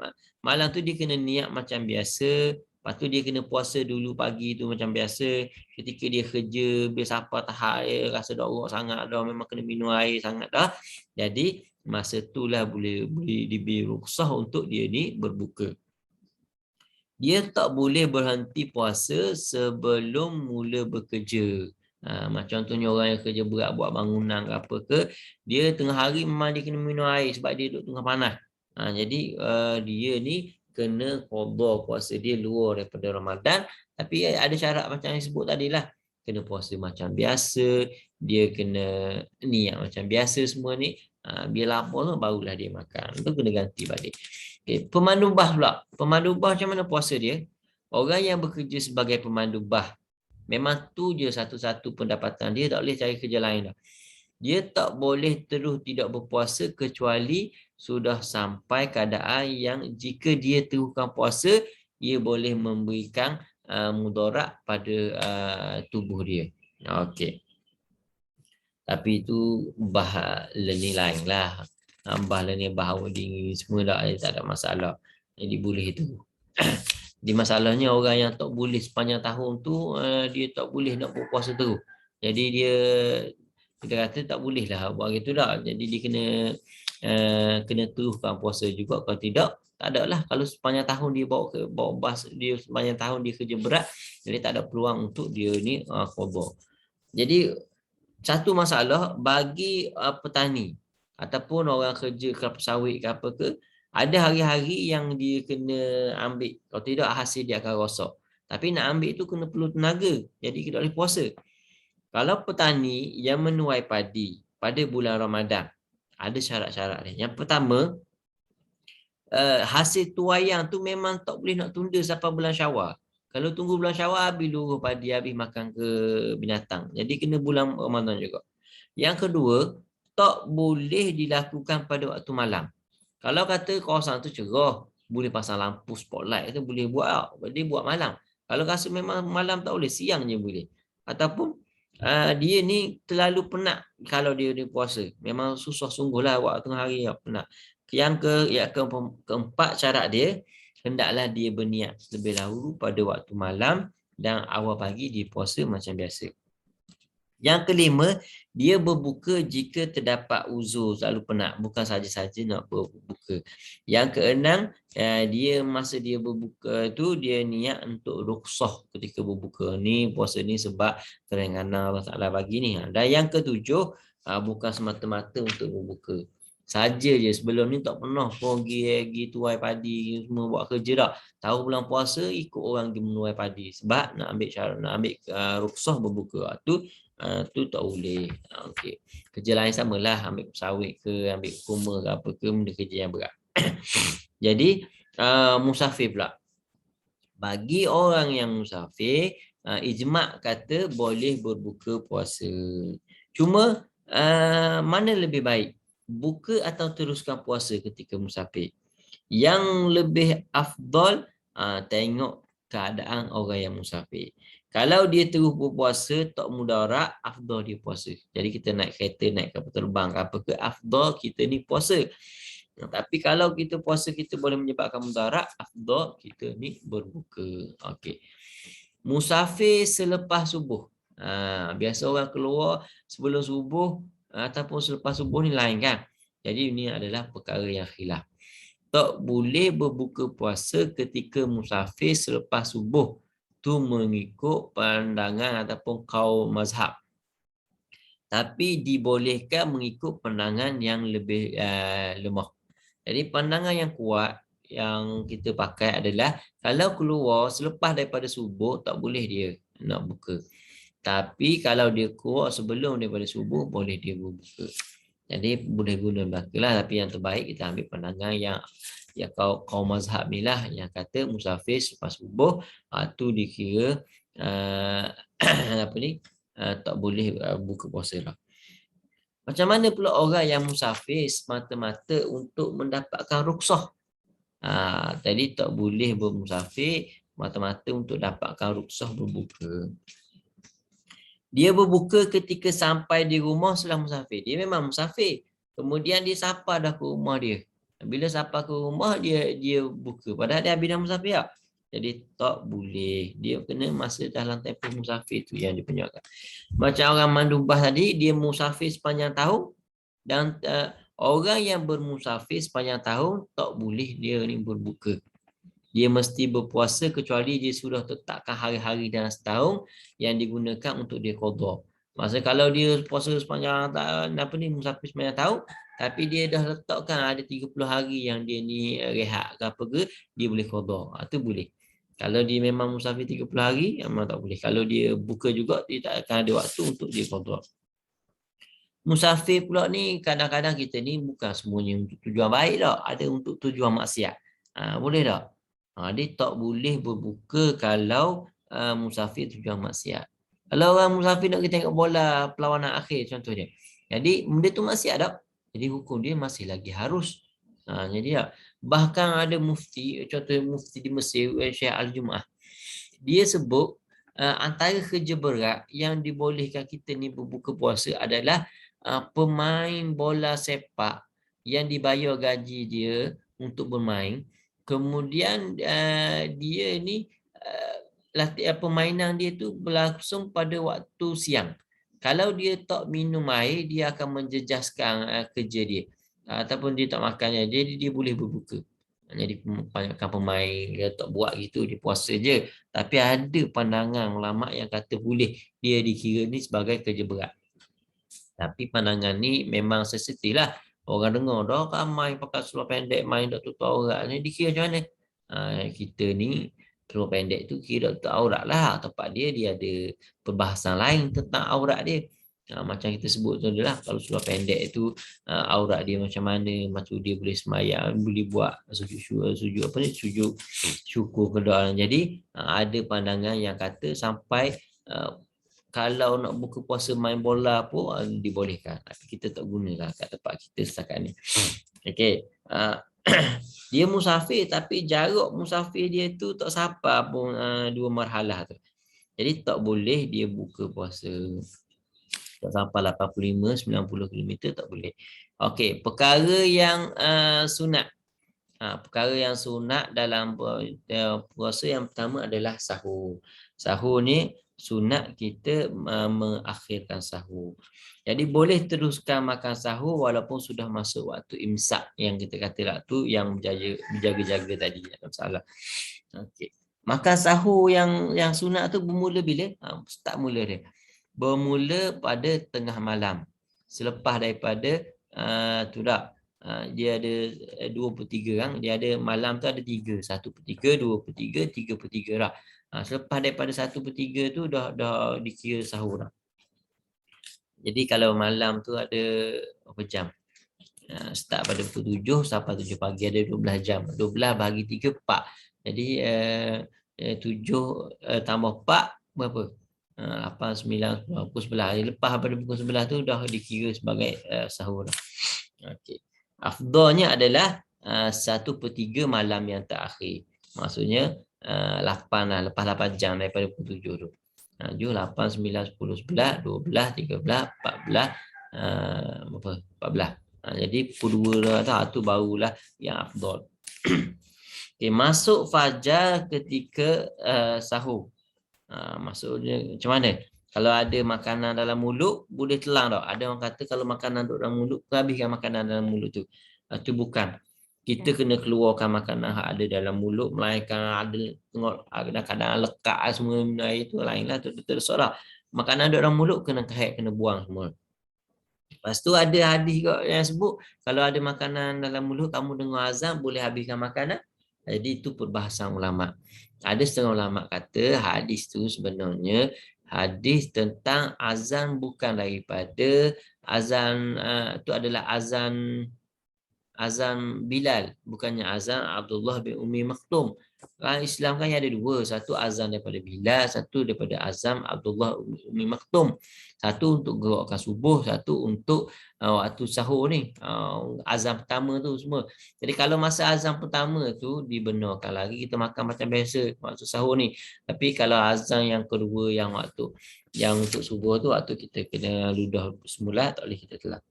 tu dia kena niat macam biasa. Lepas tu dia kena puasa dulu pagi tu macam biasa. Ketika dia kerja, biasa apa tahap air, rasa dorok sangat dah, memang kena minum air sangat dah. Jadi masa itulah boleh diberi rukhsah untuk dia ni berbuka. Dia tak boleh berhenti puasa sebelum mula bekerja. Macam contohnya orang yang kerja berat buat bangunan ke apa ke, dia tengah hari memang dia kena minum air sebab dia duduk tengah panas. Jadi dia ni kena qada puasa dia luar daripada Ramadan, tapi ada syarat macam yang sebut tadi lah. Kena puasa macam biasa, dia kena niat macam biasa semua ni. Biar lapar tu barulah dia makan. Itu kena ganti balik. Okay. Pemandu bah pula. Pemandu bah macam mana puasa dia? Orang yang bekerja sebagai pemandu bah, memang tu je satu-satu pendapatan dia, tak boleh cari kerja lain dah. Dia tak boleh terus tidak berpuasa kecuali sudah sampai keadaan yang jika dia teruskan puasa, ia boleh memberikan mudarat pada tubuh dia. Okey. Tapi itu bah learning lain lah. Bah learning bah awal dingin semua tak ada masalah. Jadi boleh itu. Di masalahnya orang yang tak boleh sepanjang tahun tu, dia tak boleh nak berpuasa terus. Jadi kita kata tak boleh lah buat gitu dah. Jadi dia kena teruskan puasa juga. Kalau tidak, tak ada lah. Kalau sepanjang tahun dia bawa bas, dia sepanjang tahun dia kerja berat, jadi tak ada peluang untuk dia ni qada. Jadi satu masalah bagi petani ataupun orang kerja kelapa sawit ke apa ke, ada hari-hari yang dia kena ambil. Kalau tidak hasil dia akan rosak. Tapi nak ambil tu kena perlu tenaga. Jadi kita boleh puasa. Kalau petani yang menuai padi pada bulan Ramadan, ada syarat-syarat dia. Yang pertama, hasil tuaian tu memang tak boleh nak tunda sampai bulan Syawal. Kalau tunggu bulan Syawal, habis luruh padi, habis makan ke binatang. Jadi kena bulan Ramadan juga. Yang kedua, tak boleh dilakukan pada waktu malam. Kalau kata kawasan tu cerah, boleh pasang lampu spotlight tu boleh buat tak? Dia buat malam. Kalau rasa memang malam tak boleh, siang je boleh. Ataupun dia ni terlalu penat kalau dia puasa. Memang susah sungguhlah waktu tengah hari penat. Keempat syarat dia, hendaklah dia berniat lebih dahulu pada waktu malam dan awal pagi dia puasa macam biasa. Yang kelima, dia berbuka jika terdapat uzur, selalu penat, bukan saja-saja nak berbuka. Yang keenam, masa dia berbuka tu dia niat untuk rukhsah ketika berbuka. Ni puasa ni sebab keringanan Allah Taala bagi ni. Dan yang ketujuh, bukan semata-mata untuk berbuka. Saja je, sebelum ni tak pernah pergi tuai padi semua buat kerja dah. Tahu bulan puasa ikut orang pergi menuai padi sebab nak ambil syarat, nak ambil rukhsah berbuka. Tu tak boleh. Okey. Kerja lain samalah, ambil sawit ke, ambil kurma ke apa ke, benda kerja yang berat. Jadi musafir pula. Bagi orang yang musafir, ijma' kata boleh berbuka puasa. Cuma mana lebih baik? Buka atau teruskan puasa ketika musafir? Yang lebih afdal, tengok keadaan orang yang musafir. Kalau dia terus berpuasa, tak mudarat, afdal dia puasa. Jadi kita naik kereta, naik kapal terbang, apa ke, afdal kita ni puasa. Tapi kalau kita puasa, kita boleh menyebabkan mudarat, afdal kita ni berbuka. Okey. Musafir selepas subuh. Biasa orang keluar sebelum subuh ataupun selepas subuh ni lain kan. Jadi ini adalah perkara yang khilaf. Tak boleh berbuka puasa ketika musafir selepas subuh. Tu mengikut pandangan ataupun kaul mazhab. Tapi dibolehkan mengikut pandangan yang lebih lemah. Jadi pandangan yang kuat yang kita pakai adalah kalau keluar selepas daripada subuh tak boleh dia nak buka. Tapi kalau dia keluar sebelum daripada subuh boleh dia berbuka. Jadi boleh guna belaka lah. Tapi yang terbaik kita ambil pandangan yang kaum mazhab ni lah yang kata musafir selepas subuh tu dikira tak boleh buka puasa lah. Macam mana pula orang yang musafir semata-mata untuk mendapatkan rukhsah? Tadi tak boleh bermusafir mata-mata untuk dapatkan rukhsah berbuka. Dia berbuka ketika sampai di rumah setelah musafir. Dia memang musafir. Kemudian dia sapa dah ke rumah dia. Bila sapa ke rumah dia buka. Padahal dia habis dah musafir tak? Jadi tak boleh. Dia kena masa dalam tempoh musafir tu yang dipenyokkan. Macam orang mandubah tadi, dia musafir sepanjang tahun. Dan orang yang bermusafir sepanjang tahun tak boleh dia ni berbuka. Dia mesti berpuasa kecuali dia sudah tetapkan hari-hari dalam setahun yang digunakan untuk dia qada. Maksudnya kalau dia puasa sepanjang musafir sepanjang tahun, tapi dia dah letakkan ada 30 hari yang dia ni rehat ke apa ke, dia boleh qada. Itu boleh. Kalau dia memang musafir 30 hari, memang tak boleh. Kalau dia buka juga, dia tak akan ada waktu untuk dia qada. Musafir pula ni, kadang-kadang kita ni bukan semuanya untuk tujuan baik tak. Ada untuk tujuan maksiat. Boleh tak? Dia tak boleh berbuka kalau musafir tujuan maksiat. Kalau orang musafir nak pergi tengok bola perlawanan akhir contohnya. Jadi benda tu maksiat tak? Jadi hukum dia masih lagi harus. Jadi tak? Bahkan ada mufti, contohnya mufti di Mesir, Syekh Al-Jum'ah. Dia sebut antara kerja berat yang dibolehkan kita ni berbuka puasa adalah pemain bola sepak yang dibayar gaji dia untuk bermain. Kemudian dia ni latihan permainan dia tu berlangsung pada waktu siang. Kalau dia tak minum air, dia akan menjejaskan kerja dia. Ataupun dia tak makannya, jadi dia boleh berbuka. Jadi banyakkan pemain dia tak buat gitu, dia puasa je. Tapi ada pandangan ulama yang kata boleh dia dikira ni sebagai kerja berat. Tapi pandangan ni memang sensitif lah. Orang dengar dah ramai pakai seluar pendek main tak tutup aurat ni dikira macam mana? Kita ni Seluar pendek tu kira untuk aurat lah. Tempat dia ada perbahasan lain tentang aurat dia. Macam kita sebut tu adalah kalau seluar pendek itu aurat dia macam mana, macam dia boleh semayang, boleh buat sujud apa ni, sujud syukur kedoaan. Jadi ada pandangan yang kata sampai kalau nak buka puasa main bola pun dibolehkan. Tapi kita tak gunalah kat tempat kita setakat ni. Okey. Dia musafir tapi jarak musafir dia tu tak sampai pun 2 marhalah tu. Jadi tak boleh dia buka puasa. Tak sampai 85 90 km tak boleh. Okey, perkara yang sunat. Perkara yang sunat dalam puasa yang pertama adalah sahur. Sahur ni sunat kita mengakhirkan sahur. Jadi boleh teruskan makan sahur walaupun sudah masuk waktu imsak yang kita kata lah tu yang berjaga-jaga tadi. Tak masalah. Okey. Makan sahur yang sunat tu bermula bila? Start mula dia. Bermula pada tengah malam. Selepas daripada tu dah dia ada 2/3 kan. Dia ada malam tu ada 3. 1/3, 2/3, 3/3 lah. Selepas daripada 1/3 tu dah dikira sahur dah. Jadi kalau malam tu ada berapa jam? Start pada pukul 7 sampai 7 pagi ada 12 jam. 12 bahagi 3, 4. Jadi 7 tambah 4 berapa? 8, 9, 10, pukul 11. Lepas pada pukul 11 tu dah dikira sebagai sahur. Okey. Afdalnya adalah 1/3 malam yang terakhir. Maksudnya 8 lah. Lepas 8 jam daripada pukul 7 tu. 7, 8, 9, 10, 11, 12, 13, 14, berapa? 14. Jadi pukul 2 tu barulah yang afdal. Okay, masuk fajar ketika sahur. Maksudnya macam mana? Kalau ada makanan dalam mulut, boleh telan tak? Ada orang kata kalau makanan duduk dalam mulut, habiskan makanan dalam mulut tu. Itu bukan. Kita kena keluarkan makanan yang ada dalam mulut, melainkan ada tengok kadang-kadang lekat semua air tu lain lah. Tu tersorak. Makanan duduk dalam mulut kena kahek, kena buang semua. Lepas tu ada hadis yang sebut kalau ada makanan dalam mulut kamu dengar azan boleh habiskan makanan. Jadi itu perbahasan ulama. Ada setengah ulama kata hadis tu sebenarnya hadis tentang azan bukan daripada azan itu adalah azan Bilal, bukannya azan Abdullah bin Umi Maktum. Islam kan ada 2, satu azan daripada Bilal, satu daripada azan Abdullah Umi Maktum. Satu untuk gerakkan subuh, satu untuk waktu sahur ni. Azan pertama tu semua. Jadi kalau masa azan pertama tu dibenarkan lagi kita makan macam biasa waktu sahur ni. Tapi kalau azan yang kedua yang waktu yang untuk subuh tu waktu kita kena ludah semula tak boleh kita telan.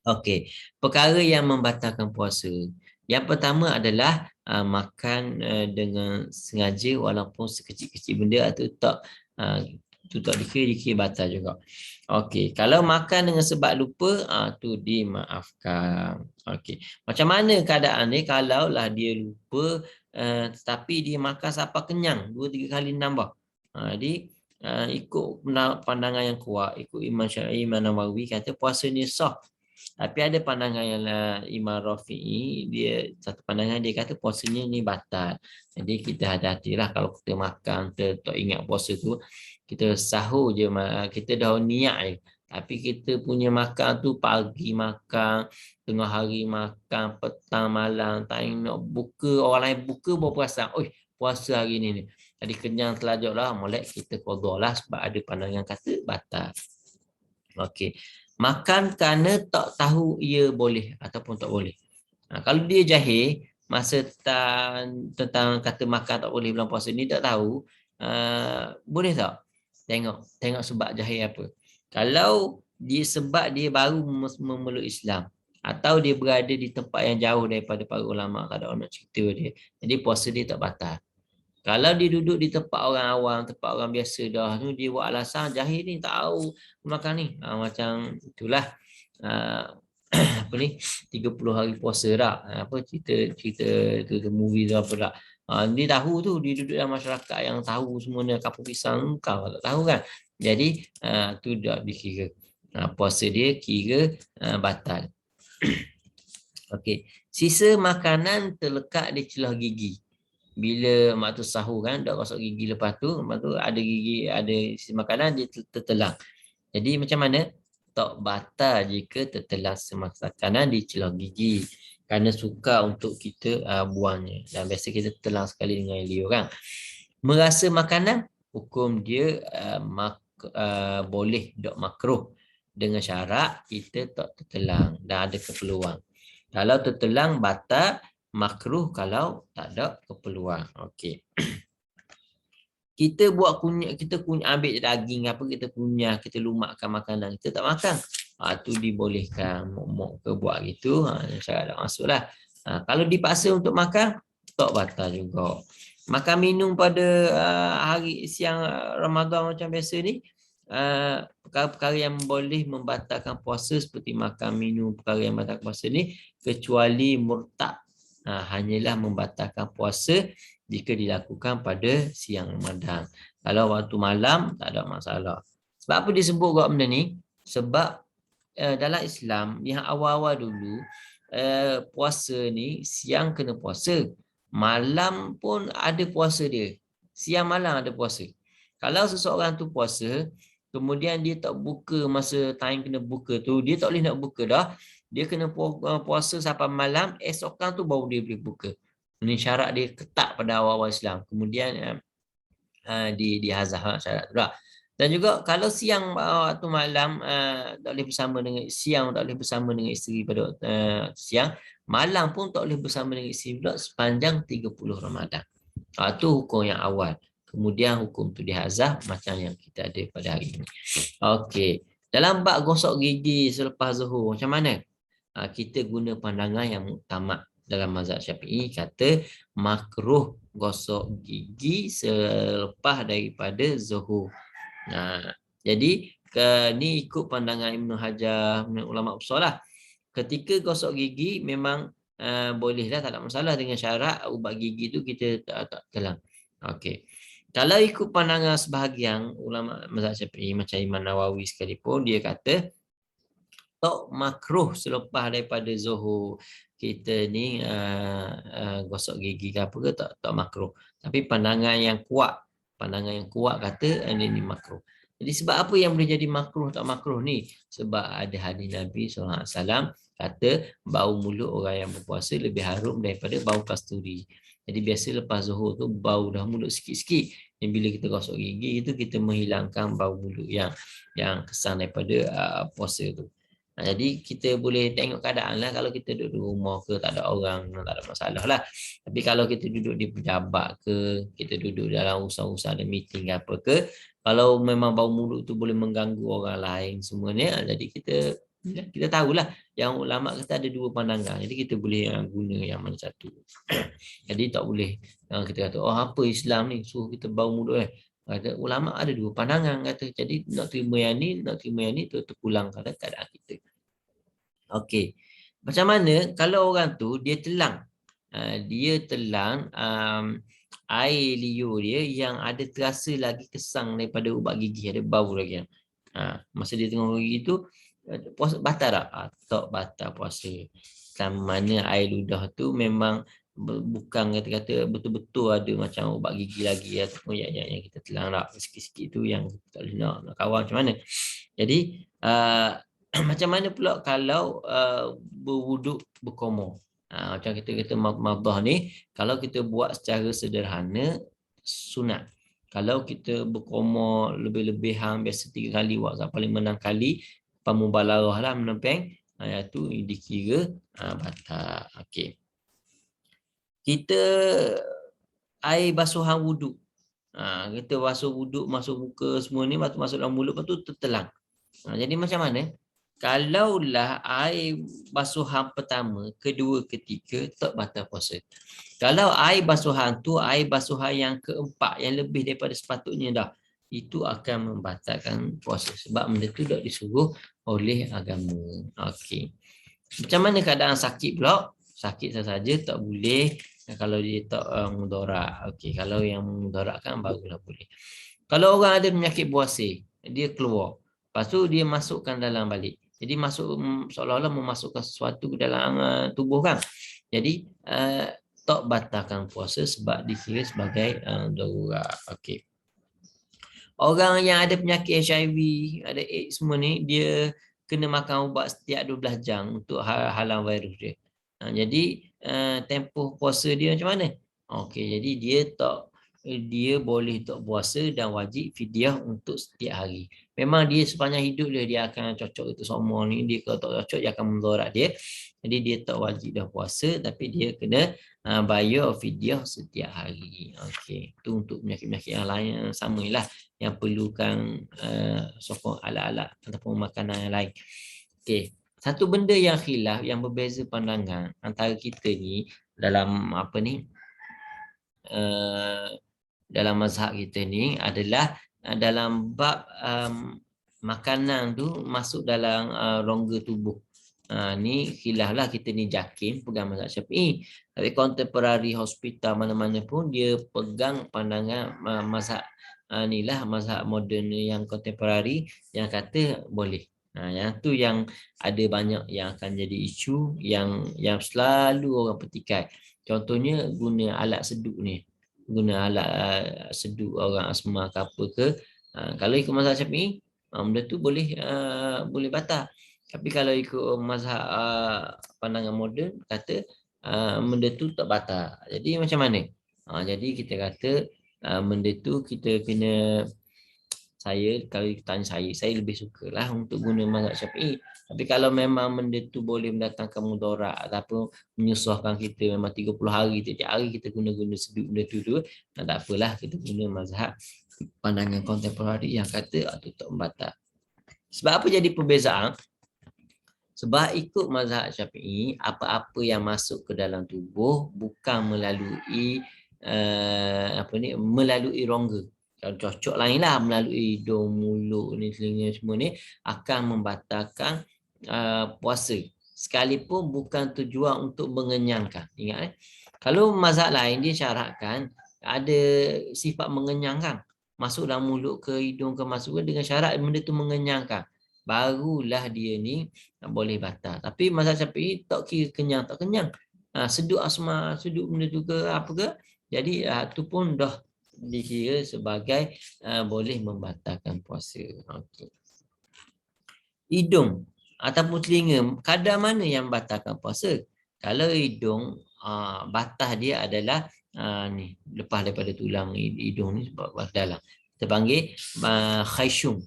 Okey, perkara yang membatalkan puasa. Yang pertama adalah makan dengan sengaja walaupun sekecil-kecil benda itu tak dikira batal juga. Okey, kalau makan dengan sebab lupa tu dimaafkan. Okey. Macam mana keadaan ni kalau lah dia lupa tetapi dia makan sampai kenyang 2-3 kali nambah. Jadi ikut pandangan yang kuat, ikut Imam Syafi'i, Imam Nawawi kata puasa ni sah. Tapi ada pandangan yang Imam Rafi'i, dia satu pandangan dia kata puasanya ni batal. Jadi kita hati-hatilah kalau kita makan, kita tak ingat puasa tu, kita sahur je, kita dah niat je. Tapi kita punya makan tu pagi makan, tengah hari makan, petang malam, tak nak buka, orang lain buka baru perasan, oi puasa hari ni. Jadi kenyang telajak lah, molek kita qada lah sebab ada pandangan kata batal. Okey. Makan kerana tak tahu ia boleh ataupun tak boleh. Kalau dia jahil, masa tentang kata makan tak boleh bulan puasa ni tak tahu, boleh tak? Tengok sebab jahil apa. Kalau dia sebab dia baru memeluk Islam atau dia berada di tempat yang jauh daripada para ulama, tak ada orang nak cerita dia. Jadi puasa dia tak batal. Kalau dia duduk di tempat orang awam, tempat orang biasa dah tu, dia buat alasan jahil ni tak tahu makan ni. Macam itulah apa ni 30 hari puasa dah. Apa cerita tu movie tu apa dah. Dia tahu tu, dia duduk dalam masyarakat yang tahu semuanya kapur pisang, kau tak tahu kan. Jadi tu dah dikira. Puasa dia kira batal. Okey, sisa makanan terlekat di celah gigi. Bila mak tu sahur kan, dah gosok gigi lepas tu ada gigi, ada isi makanan, dia tertelang. Jadi macam mana? Tak batal jika tertelan makanan di celah gigi. Kerana suka untuk kita buangnya. Dan biasa kita telan sekali dengan liur kan. Merasa makanan, hukum dia boleh dok makruh. Dengan syarat kita tak tertelang dan ada keperluan. Kalau tertelang batal, makruh kalau tak ada keperluan. Okey. Kita buat kunyah, kita ambil daging apa, kita kunyah, kita lumakkan makanan, kita tak makan. Tu dibolehkan, mok ke buat gitu, syarat tak masuk lah. Kalau dipaksa untuk makan, tak batal juga. Makan minum pada hari siang Ramadan macam biasa ni, perkara-perkara yang boleh membatalkan puasa seperti makan minum, perkara yang membatalkan puasa ni, kecuali murtad. Hanyalah membatalkan puasa jika dilakukan pada siang Ramadan. Kalau waktu malam, tak ada masalah. Sebab apa disebut buat benda ni? Sebab dalam Islam, yang awal-awal dulu, puasa ni, siang kena puasa. Malam pun ada puasa dia. Siang malam ada puasa. Kalau seseorang tu puasa, kemudian dia tak buka masa time kena buka tu, dia tak boleh nak buka dah. Dia kena puasa sampai malam, esokan tu baru dia boleh buka. Ini syarat dia ketat pada awal-awal Islam. Kemudian dihazah syarat tu lah. Dan juga kalau siang waktu malam tak boleh bersama dengan siang, tak boleh bersama dengan isteri pada siang, malam pun tak boleh bersama dengan isteri pula sepanjang 30 Ramadan. Itu hukum yang awal. Kemudian hukum tu dihazah macam yang kita ada pada hari ini. Okey. Dalam bab gosok gigi selepas zuhur, macam mana? Kita guna pandangan yang muktamad dalam mazhab Syafi'i, kata makruh gosok gigi selepas daripada zuhur. Jadi ni ikut pandangan Ibn Hajar, ulama besar lah. Ketika gosok gigi memang bolehlah, tak ada masalah, dengan syarat ubat gigi tu kita tak telan. Okey. Kalau ikut pandangan sebahagian ulama mazhab Syafi'i macam Imam Nawawi sekalipun, dia kata tak makruh selepas daripada zuhur kita ni gosok gigi ke apa ke, tak makruh. Tapi pandangan yang kuat kata ini makruh. Jadi sebab apa yang boleh jadi makruh tak makruh ni? Sebab ada hadis Nabi SAW kata bau mulut orang yang berpuasa lebih harum daripada bau kasturi. Jadi biasa lepas zuhur tu bau dah mulut sikit-sikit. Dan bila kita gosok gigi itu, kita menghilangkan bau mulut yang kesan daripada puasa tu. Jadi kita boleh tengok keadaan lah. Kalau kita duduk di rumah ke, tak ada orang, tak ada masalah lah. Tapi kalau kita duduk di pejabat ke, kita duduk dalam usaha-usaha ada meeting ke apa ke, kalau memang bau mulut tu boleh mengganggu orang lain semuanya, jadi kita tahulah yang ulama kata ada dua pandangan. Jadi kita boleh guna yang mana satu. Jadi tak boleh kita kata, apa Islam ni suruh kita bau mulut Kata ulama ada dua pandangan, kata. Jadi nak terima yang ni tu terpulang pada keadaan kita. Okey. Macam mana kalau orang tu dia telang air liur dia yang ada terasa lagi kesang daripada ubat gigi, ada bau lagi. Masa dia tengok gigi tu, puasa batal tak? Tak batal puasa. Sama mana air ludah tu memang bukan kata-kata betul-betul ada macam ubat gigi lagi ataupun yang kita telang tak sikit-sikit tu yang tak boleh nak kawal macam mana. Jadi macam mana pula kalau berwuduk berkomor? Macam kita kata madah ni, kalau kita buat secara sederhana, sunat. Kalau kita berkomor lebih-lebihan, biasa 3 kali, waktu paling 6 kali, pamubalarah lah menempeng, itu dikira batal. Okey. Kita air basuhan wuduk. Kita basuh wuduk, masuk muka semua ni, masuk dalam mulut, lepas tu tertelang. Jadi macam mana? Kalaulah air basuhan pertama, kedua, ketiga, tak batal puasa. Kalau air basuhan tu, air basuhan yang keempat, yang lebih daripada sepatutnya dah, itu akan membatalkan puasa. Sebab benda tu dah disuruh oleh agama. Okey. Macam mana keadaan sakit pula? Sakit sahaja tak boleh kalau dia tak mudarat. Okey, kalau yang mudaratkan barulah boleh. Kalau orang ada penyakit buasir, dia keluar. Lepas tu dia masukkan dalam balik. Jadi masuk seolah-olah memasukkan sesuatu ke dalam tubuh kan. Jadi tak batalkan puasa sebab dikira sebagai darurat. Okey. Orang yang ada penyakit HIV, ada AIDS semua ni, dia kena makan ubat setiap 12 jam untuk halang virus dia. Jadi tempoh puasa dia macam mana? Okey, jadi dia boleh tak puasa dan wajib fidyah untuk setiap hari. Memang dia sepanjang hidup dia akan cocok itu semua ni. Dia kalau tak cocok, dia akan mendorak dia. Jadi dia tak wajib dah puasa, tapi dia kena bayar fidyah setiap hari. Okey, itu untuk penyakit-penyakit yang lain sama lah, yang perlukan sokong alat-alat ataupun makanan yang lain. Okey, satu benda yang khilaf, yang berbeza pandangan antara kita ni dalam apa ni, dalam mazhab kita ni adalah dalam bab makanan tu masuk dalam rongga tubuh. Ni khilaf lah, kita ni Jakim pegang mazhab Syafi'i. Tapi contemporary hospital mana-mana pun dia pegang pandangan mazhab ni lah, mazhab moden yang contemporary yang kata boleh. Yang tu yang ada banyak yang akan jadi isu, yang selalu orang petikai. Contohnya guna alat seduk ni, guna alat seduk orang asma ke apa ke. Kalau ikut mazhab Syafi'i, benda tu boleh batal. Tapi kalau ikut mazhab pandangan moden, kata benda tu tak batal. Jadi macam mana? Jadi kita kata benda tu kita kena, kalau tanya saya lebih sukalah untuk guna mazhab Syafi'i. Tapi kalau memang benda tu boleh mendatangkan mudarat ataupun menyusahkan kita, memang 30 hari tiap hari kita guna sedut benda tu, tak apalah, kita guna mazhab pandangan kontemporari yang kata itu tak membatal. Sebab apa jadi perbezaan? Sebab ikut mazhab Syafi'i, apa-apa yang masuk ke dalam tubuh bukan melalui melalui rongga. Kalau cocok lain lah, melalui hidung, mulut ni, telinga semua ni akan membatalkan puasa. Sekalipun bukan tujuan untuk mengenyangkan. Ingat kalau mazhab lain dia syaratkan ada sifat mengenyangkan. Masuk dalam mulut ke hidung ke, masuk dengan syarat benda tu mengenyangkan, barulah dia ni boleh batal. Tapi mazhab Syafi'i tak kira kenyang tak kenyang. Seduk asma, seduk benda tu ke apa ke. Jadi tu pun dah dikira sebagai boleh membatalkan puasa. Okay. Hidung ataupun telinga, kadar mana yang membatalkan puasa? Kalau hidung, batas dia adalah ni, lepas daripada tulang hidung ni sebab dalam. Kita panggil khayshum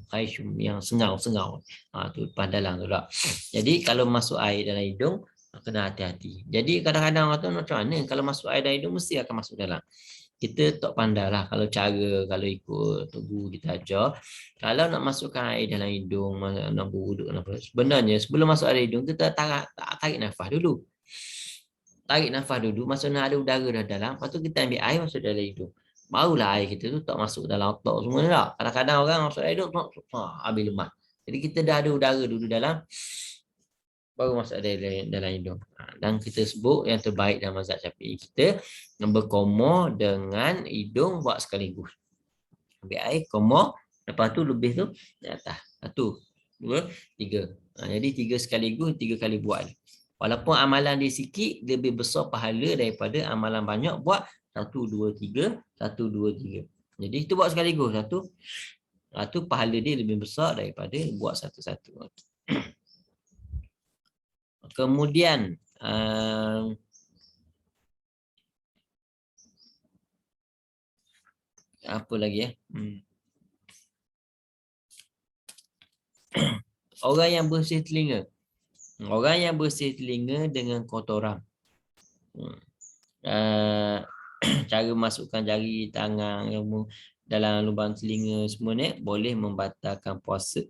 yang sengau. Tu lepas dalam tu lah. Jadi kalau masuk air dalam hidung, kena hati-hati. Jadi kadang-kadang orang tu macam mana kalau masuk air dalam hidung mesti akan masuk dalam. Kita tak pandai lah kalau ikut Tok Guru kita ajar. Kalau nak masukkan air dalam hidung, nak berwuduk, sebenarnya sebelum masuk air hidung, kita tarik nafas dulu. Tarik nafas dulu, maksudnya ada udara dah dalam, lepas tu kita ambil air masuk dalam hidung. Barulah air kita tu tak masuk dalam otak semua tak. Kadang-kadang orang masuk air hidung, habis lemas. Jadi kita dah ada udara dulu dalam, baru masuk dalam hidung. Dan kita sebut yang terbaik dalam mazhab Syafi'i kita, berkoma dengan hidung buat sekaligus. Ambil air, koma, lepas tu lebih tu di atas. 1, 2, 3. Jadi 3 sekaligus, 3 kali buat. Walaupun amalan dia sikit, lebih besar pahala daripada amalan banyak buat 1, 2, 3, 1, 2, 3. Jadi kita buat sekaligus. Satu pahala dia lebih besar daripada buat satu-satu. Kemudian apa lagi ya? Orang yang bersih telinga. Orang yang bersih telinga dengan kotoran. Cara masukkan jari tangan dalam lubang telinga semua ni boleh membatalkan puasa.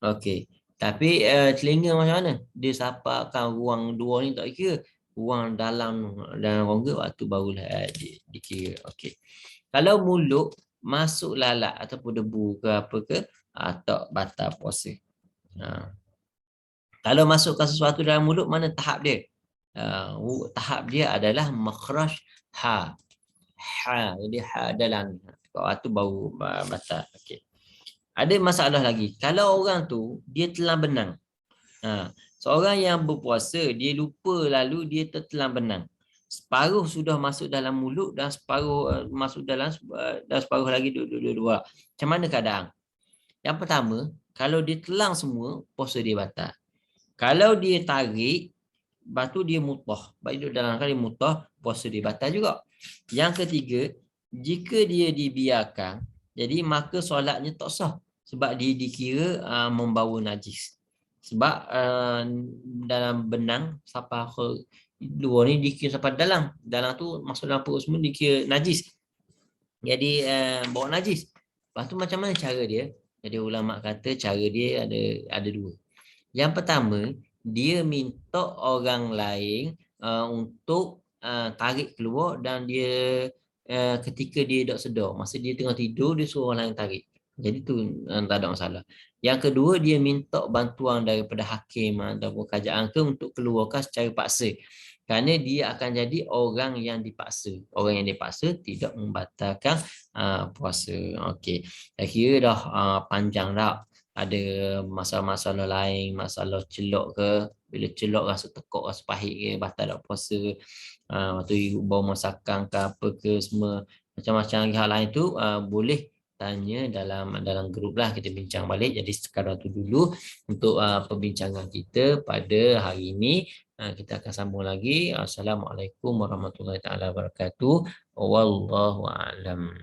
Okey. Tapi telinga macam mana? Dia sapakkan ruang dua ni tak kira. Ruang dalam rongga waktu barulah dikira. Okey. Kalau mulut masuk lalat ataupun debu ke apa ke, tak batal puasa. Kalau masukkan sesuatu dalam mulut, mana tahap dia? Tahap dia adalah makhraj ha. Jadi ha dalam. Kalau tu baru batal. Okey. Ada masalah lagi. Kalau orang tu dia telan benang. Seorang yang berpuasa dia lupa lalu dia tertelan benang. Separuh sudah masuk dalam mulut dan separuh masuk dalam dan separuh lagi duduk luar. Macam mana keadaan? Yang pertama, kalau dia telan semua, puasa dia batal. Kalau dia tarik, lepas tu dia mutah. Baik duduk dalam kali mutah, puasa dia batal juga. Yang ketiga, jika dia dibiarkan, jadi maka solatnya tak sah. Sebab dia dikira membawa najis. Sebab dalam benang sampai luar ni dikira sampai dalam. Dalam tu masuk dalam perut semua dikira najis. Jadi bawa najis. Lepas tu macam mana cara dia? Jadi ulama kata cara dia ada dua. Yang pertama, dia minta orang lain untuk tarik keluar dan dia ketika dia tak sedar, masa dia tengah tidur, dia suruh orang lain tarik. Jadi tu tak ada masalah. Yang kedua, dia minta bantuan daripada hakim ataupun kerajaan ke untuk keluarkan secara paksa. Kerana dia akan jadi orang yang dipaksa. Orang yang dipaksa tidak membatalkan puasa. Okey. Saya kira dah panjang dah. Ada masalah-masalah lain, masalah celok ke, bila celok rasa tekuk, rasa pahit ke, batal tak puasa, waktu bau masakan ke apa ke, semua macam-macam hal lain tu boleh tanya dalam grup lah, kita bincang balik. Jadi sekadar tu dulu untuk perbincangan kita pada hari ini. Kita akan sambung lagi. Assalamualaikum warahmatullahi taala wabarakatuh. Wallahu a'lam.